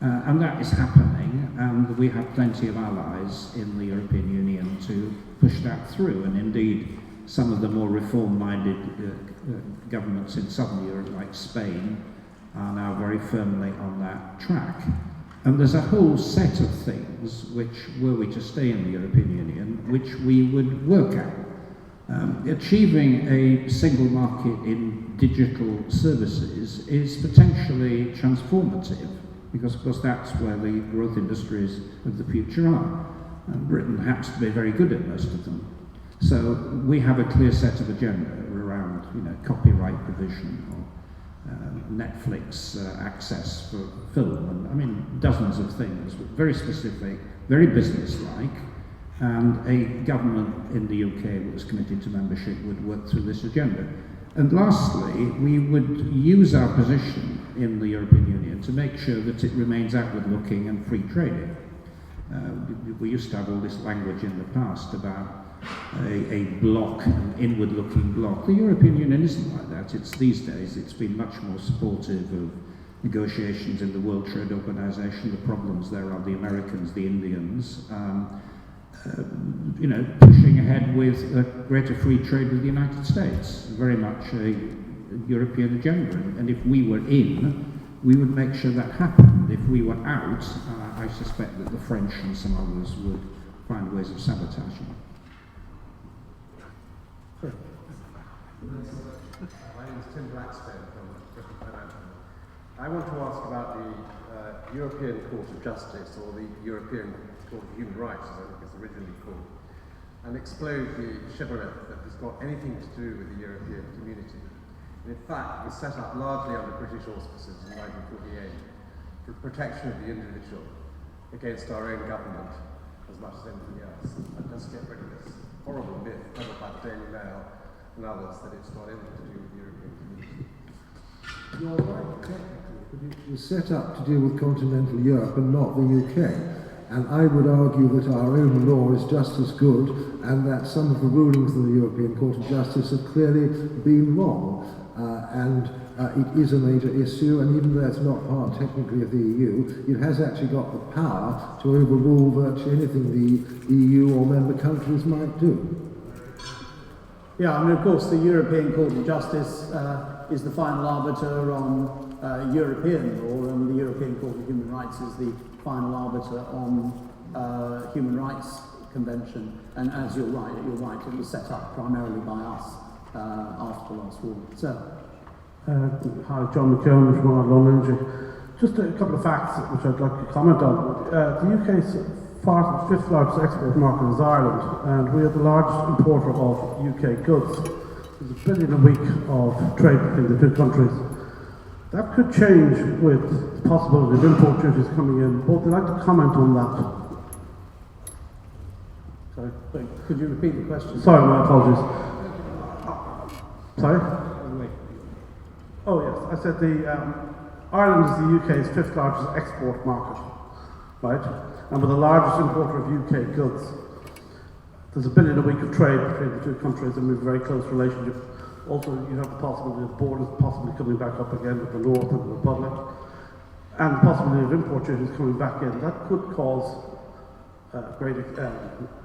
Speaker 4: And that is happening, and we have plenty of allies in the European Union to push that through. And indeed, some of the more reform-minded governments in southern Europe, like Spain, are now very firmly on that track. And there's a whole set of things which, were we to stay in the European Union, which we would work at. Achieving a single market in digital services is potentially transformative, because of course that's where the growth industries of the future are. And Britain happens to be very good at most of them. So we have a clear set of agenda around, copyright provision, or Netflix access for film, and I mean dozens of things, very specific, very business-like, and a government in the UK that was committed to membership would work through this agenda. And lastly, we would use our position in the European Union to make sure that it remains outward-looking and free trading. We used to have all this language in the past about a bloc, an inward-looking bloc. The European Union isn't like that. These days it's been much more supportive of negotiations in the World Trade Organization. The problems there are the Americans, the Indians, pushing ahead with greater free trade with the United States. Very much a European agenda. And if we were in, we would make sure that happened. If we were out, I suspect that the French and some others would find ways of sabotaging it.
Speaker 8: My name is Tim Blackstone from British Financial. I want to ask about the European Court of Justice, or the European Court of Human Rights, as I think it's originally called, and explode the shibboleth that has got anything to do with the European community. And in fact, it was set up largely under British auspices in 1948 for protection of the individual against our own government as much as anything else, and just get rid of this horrible myth covered by the Daily Mail and others that it's got anything to do with the European community.
Speaker 3: You're right, technically, but it was set up to deal with continental Europe and not the UK. And I would argue that our own law is just as good, and that some of the rulings of the European Court of Justice have clearly been wrong. And it is a major issue, and even though it's not part technically of the EU, it has actually got the power to overrule virtually anything the EU or member countries might do.
Speaker 2: Yeah, I mean, of course, the European Court of Justice is the final arbiter on European law, and the European Court of Human Rights is the final arbiter on human rights convention. And as you're right, it was set up primarily by us after the last war. So,
Speaker 9: hi, John McKeown from Ireland Energy. Just a couple of facts which I'd like to comment on. The UK's fifth largest export market is Ireland, and we are the largest importer of UK goods. There's $1 billion a week of trade between the two countries. That could change with the possibility of import duties coming in. Both would like to comment on that.
Speaker 2: sorry, could you repeat the question?
Speaker 9: Sorry, my apologies. Sorry? Oh yes, I said Ireland is the UK's fifth largest export market, right? And we're the largest importer of UK goods. There's $1 billion a week of trade between the two countries, and we have a very close relationship. Also, you have the possibility of borders possibly coming back up again with the North and the Republic, and the possibility of import duties coming back in. That could cause great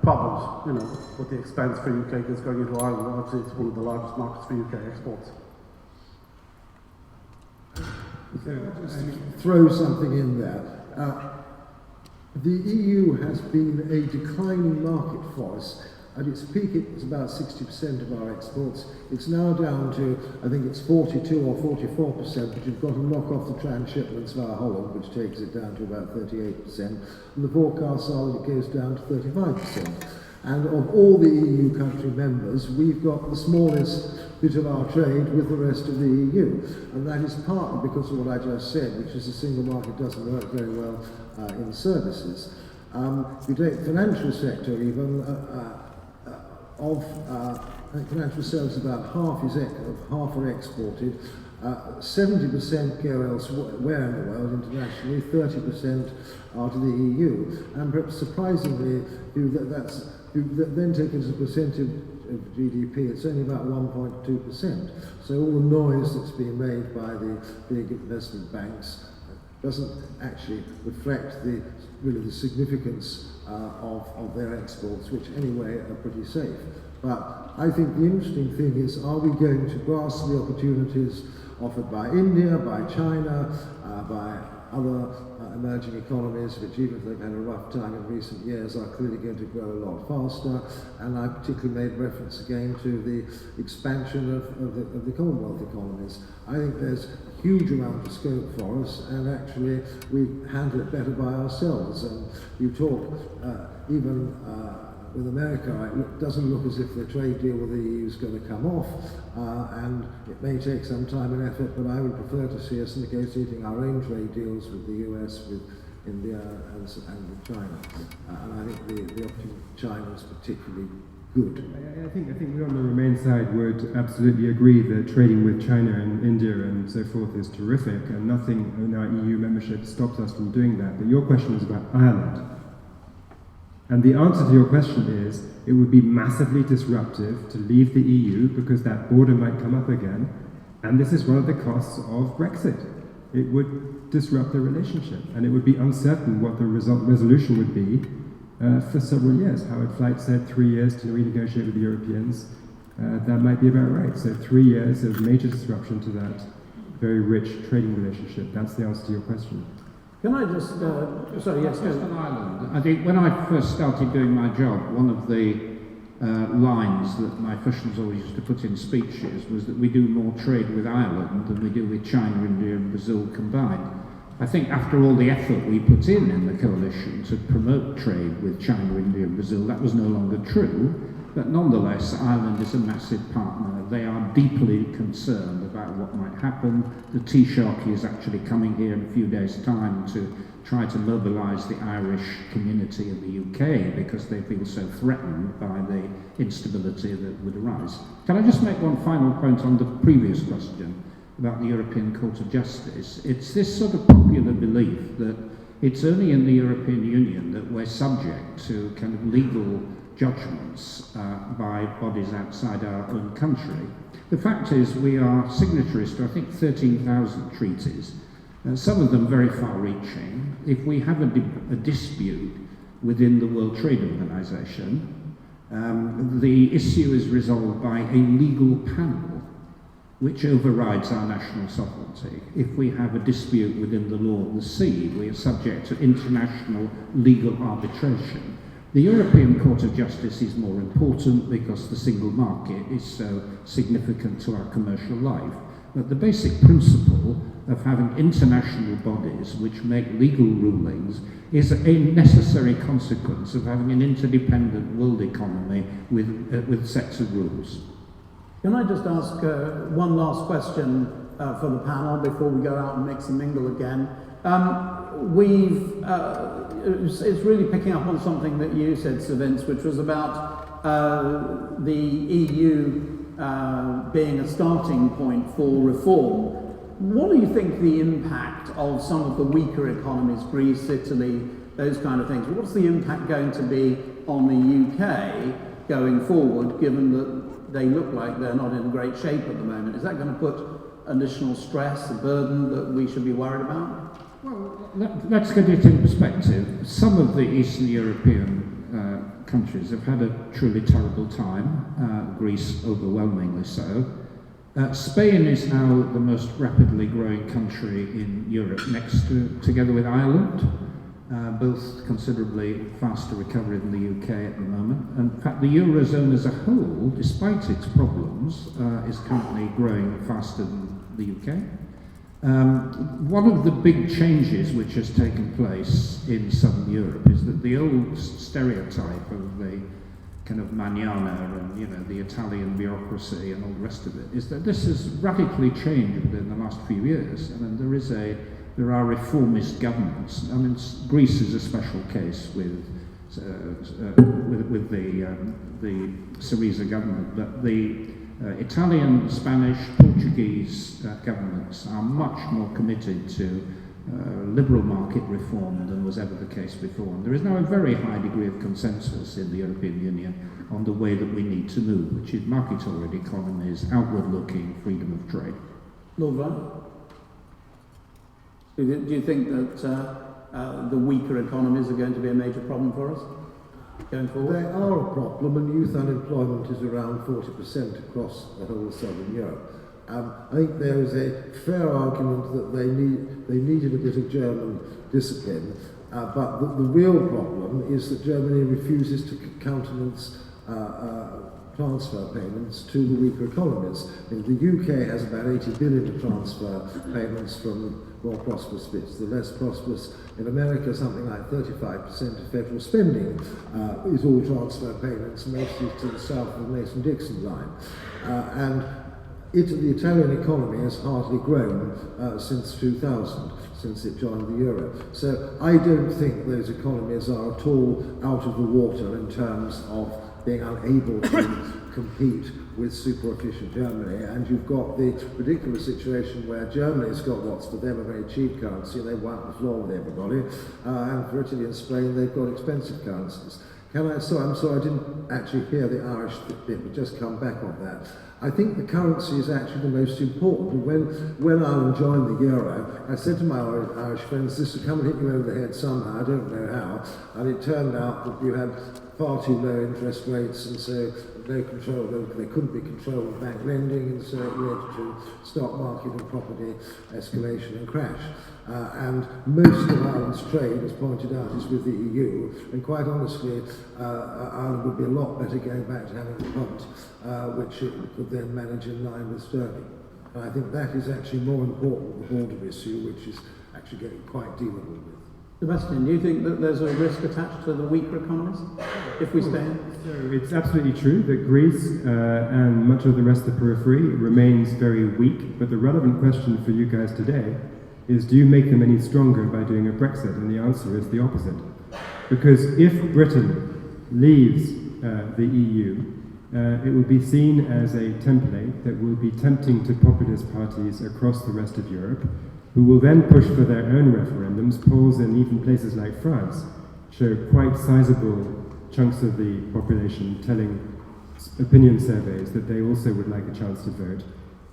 Speaker 9: problems, with the expense for UK goods going into Ireland. Obviously, it's one of the largest markets for UK exports.
Speaker 3: Throw something in there. The EU has been a declining market for us. At its peak, it was about 60% of our exports. It's now down to, I think it's 42 or 44%, but you've got to knock off the transshipments via Holland, which takes it down to about 38%. And the forecasts are that it goes down to 35%. And of all the EU country members, we've got the smallest bit of our trade with the rest of the EU. And that is partly because of what I just said, which is the single market doesn't work very well in services. The financial sector even, financial services, about half are exported. 70% go elsewhere in the world internationally, 30% are to the EU. And perhaps surprisingly, then taken as a percentage of GDP, it's only about 1.2%. So all the noise that's being made by the big investment banks doesn't actually reflect the significance of their exports, which anyway are pretty safe. But I think the interesting thing is, are we going to grasp the opportunities offered by India, by China, by other emerging economies, which even if they've had a rough time in recent years, are clearly going to grow a lot faster. And I particularly made reference again to the expansion of the Commonwealth economies. I think there's a huge amount of scope for us, and actually we handle it better by ourselves. And you talk even with America, it doesn't look as if the trade deal with the EU is going to come off, and it may take some time and effort, but I would prefer to see us negotiating our own trade deals with the US, with India and with China. And I think the opportunity with China is particularly good.
Speaker 6: I think we on the Remain side would absolutely agree that trading with China and India and so forth is terrific, and nothing in our EU membership stops us from doing that. But your question is about Ireland. And the answer to your question is, it would be massively disruptive to leave the EU because that border might come up again. And this is one of the costs of Brexit. It would disrupt the relationship, and it would be uncertain what the resolution would be for several years. Howard Flight said 3 years to renegotiate with the Europeans. That might be about right. So 3 years of major disruption to that very rich trading relationship. That's the answer to your question.
Speaker 2: Can I just, sorry, yes,
Speaker 4: just on Ireland. I think when I first started doing my job, one of the lines that my officials always used to put in speeches was that we do more trade with Ireland than we do with China, India and Brazil combined. I think after all the effort we put in the coalition to promote trade with China, India and Brazil, that was no longer true. But nonetheless, Ireland is a massive partner. They are deeply concerned about what might happen. The Taoiseach is actually coming here in a few days' time to try to mobilise the Irish community in the UK because they feel so threatened by the instability that would arise. Can I just make one final point on the previous question about the European Court of Justice? It's this sort of popular belief that it's only in the European Union that we're subject to kind of legal judgments by bodies outside our own country. The fact is we are signatories to, I think, 13,000 treaties, some of them very far-reaching. If we have a dispute within the World Trade Organization, the issue is resolved by a legal panel which overrides our national sovereignty. If we have a dispute within the law of the sea, we are subject to international legal arbitration. The European Court of Justice is more important because the single market is so significant to our commercial life. But the basic principle of having international bodies which make legal rulings is a necessary consequence of having an interdependent world economy with sets of rules.
Speaker 2: Can I just ask one last question for the panel before we go out and mix and mingle again? It's really picking up on something that you said, Sir Vince, which was about the EU being a starting point for reform. What do you think the impact of some of the weaker economies, Greece, Italy, those kind of things, what's the impact going to be on the UK going forward, given that they look like they're not in great shape at the moment? Is that going to put additional stress, a burden that we should be worried about?
Speaker 4: Well, let's get it in perspective. Some of the Eastern European countries have had a truly terrible time, Greece overwhelmingly so. Spain is now the most rapidly growing country in Europe, together with Ireland, both considerably faster recovery than the UK at the moment. And in fact, the Eurozone as a whole, despite its problems, is currently growing faster than the UK. One of the big changes which has taken place in Southern Europe is that the old stereotype of the kind of manana and the Italian bureaucracy and all the rest of it is that this has radically changed within the last few years. I mean, there are reformist governments. I mean, Greece is a special case with the Syriza government, but the Italian, Spanish, Portuguese governments are much more committed to liberal market reform than was ever the case before. And there is now a very high degree of consensus in the European Union on the way that we need to move, which is market-oriented economies, outward-looking, freedom of trade.
Speaker 2: Lord Vaughan, do you think that the weaker economies are going to be a major problem for us going forward?
Speaker 3: They are a problem, and youth unemployment is around 40% across the whole of Southern Europe. I think there is a fair argument that they needed a bit of German discipline, but the real problem is that Germany refuses to countenance transfer payments to the weaker economies. The UK has about 80 billion of transfer payments from more prosperous bits. The less prosperous in America, something like 35% of federal spending is all transfer payments, mostly to the south of the Mason-Dixon line. And the Italian economy has hardly grown since 2000, since it joined the euro. So I don't think those economies are at all out of the water in terms of being unable to compete with super efficient Germany. And you've got the ridiculous situation where Germany's got what's for them a very cheap currency, and they wipe the floor with everybody. And for Italy and Spain, they've got expensive currencies. I'm sorry, I didn't actually hear the Irish bit, but just come back on that. I think the currency is actually the most important. When Ireland joined the euro, I said to my Irish friends, this will come and hit you over the head somehow, I don't know how. And it turned out that you had far too low interest rates, and so no control, they couldn't be controlled with bank lending, and so it led to stock market and property escalation and crash. And most of Ireland's trade, as pointed out, is with the EU, and quite honestly, Ireland would be a lot better going back to having a punt, which it could then manage in line with sterling. And I think that is actually more important than the border issue, which is actually getting quite dealable with.
Speaker 2: Sebastian, do you think that there's a risk attached to the weaker economies if we stay in?
Speaker 6: So it's absolutely true that Greece and much of the rest of the periphery remains very weak, but the relevant question for you guys today is, do you make them any stronger by doing a Brexit? And the answer is the opposite. Because if Britain leaves the EU, it will be seen as a template that will be tempting to populist parties across the rest of Europe, who will then push for their own referendums. Polls in even places like France show quite sizable chunks of the population telling opinion surveys that they also would like a chance to vote.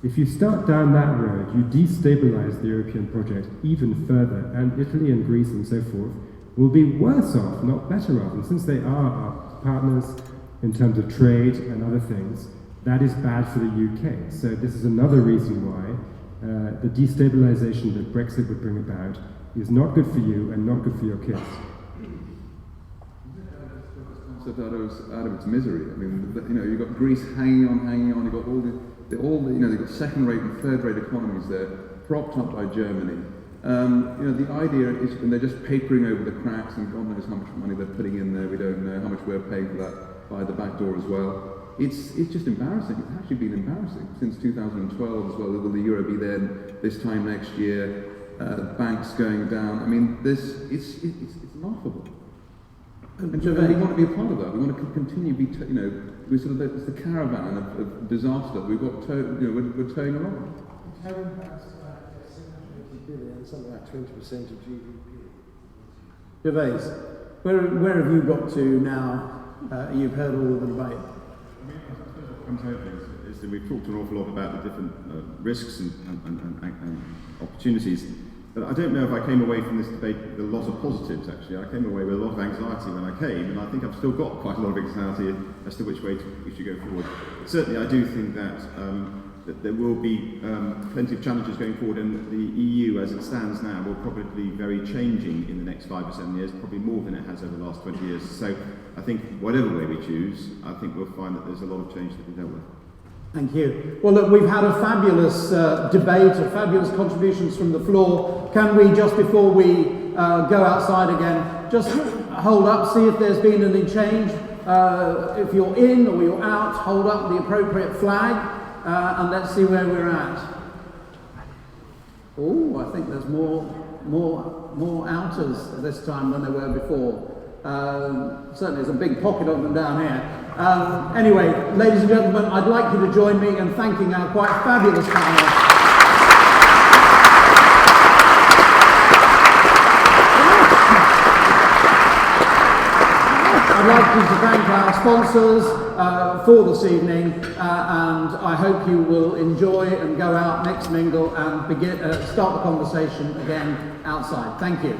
Speaker 6: If you start down that road, you destabilize the European project even further, and Italy and Greece and so forth will be worse off, not better off. And since they are our partners in terms of trade and other things, that is bad for the UK. So this is another reason why the destabilization that Brexit would bring about is not good for you and not good for your kids.
Speaker 5: Out of its misery. I mean, you've got Greece hanging on. You've got they've got second-rate and third-rate economies there, propped up by Germany. The idea is, and they're just papering over the cracks, and God knows how much money they're putting in there. We don't know how much we're paying for that by the back door as well. It's just embarrassing. It's actually been embarrassing since 2012 as well. Will the euro be there this time next year? Banks going down. I mean, it's laughable. And we want to be a part of that. We want to continue to be, we're sort of it's the caravan of disaster. We've got, we're towing along.
Speaker 3: Carrying back $780 billion, something like 20% of GDP.
Speaker 2: Gervais, where have you got to now? You've heard all of the debate.
Speaker 7: Comes out is that we've talked an awful lot about the different risks and opportunities. But I don't know if I came away from this debate with a lot of positives, actually. I came away with a lot of anxiety when I came, and I think I've still got quite a lot of anxiety as to which way we should go forward. But certainly I do think that that there will be plenty of challenges going forward, and the EU as it stands now will probably be very changing in the next 5 or 7 years, probably more than it has over the last 20 years. So I think whatever way we choose, I think we'll find that there's a lot of change that we dealt with.
Speaker 2: Thank you. Well, look, we've had a fabulous debate, fabulous contributions from the floor. Can we, just before we go outside again, just hold up, see if there's been any change? If you're in or you're out, hold up the appropriate flag, and let's see where we're at. Oh, I think there's more outers this time than there were before. Certainly there's a big pocket of them down here. Anyway, ladies and gentlemen, I'd like you to join me in thanking our quite fabulous panel. I'd like you to thank our sponsors for this evening, and I hope you will enjoy and go out next mingle and start the conversation again outside. Thank you.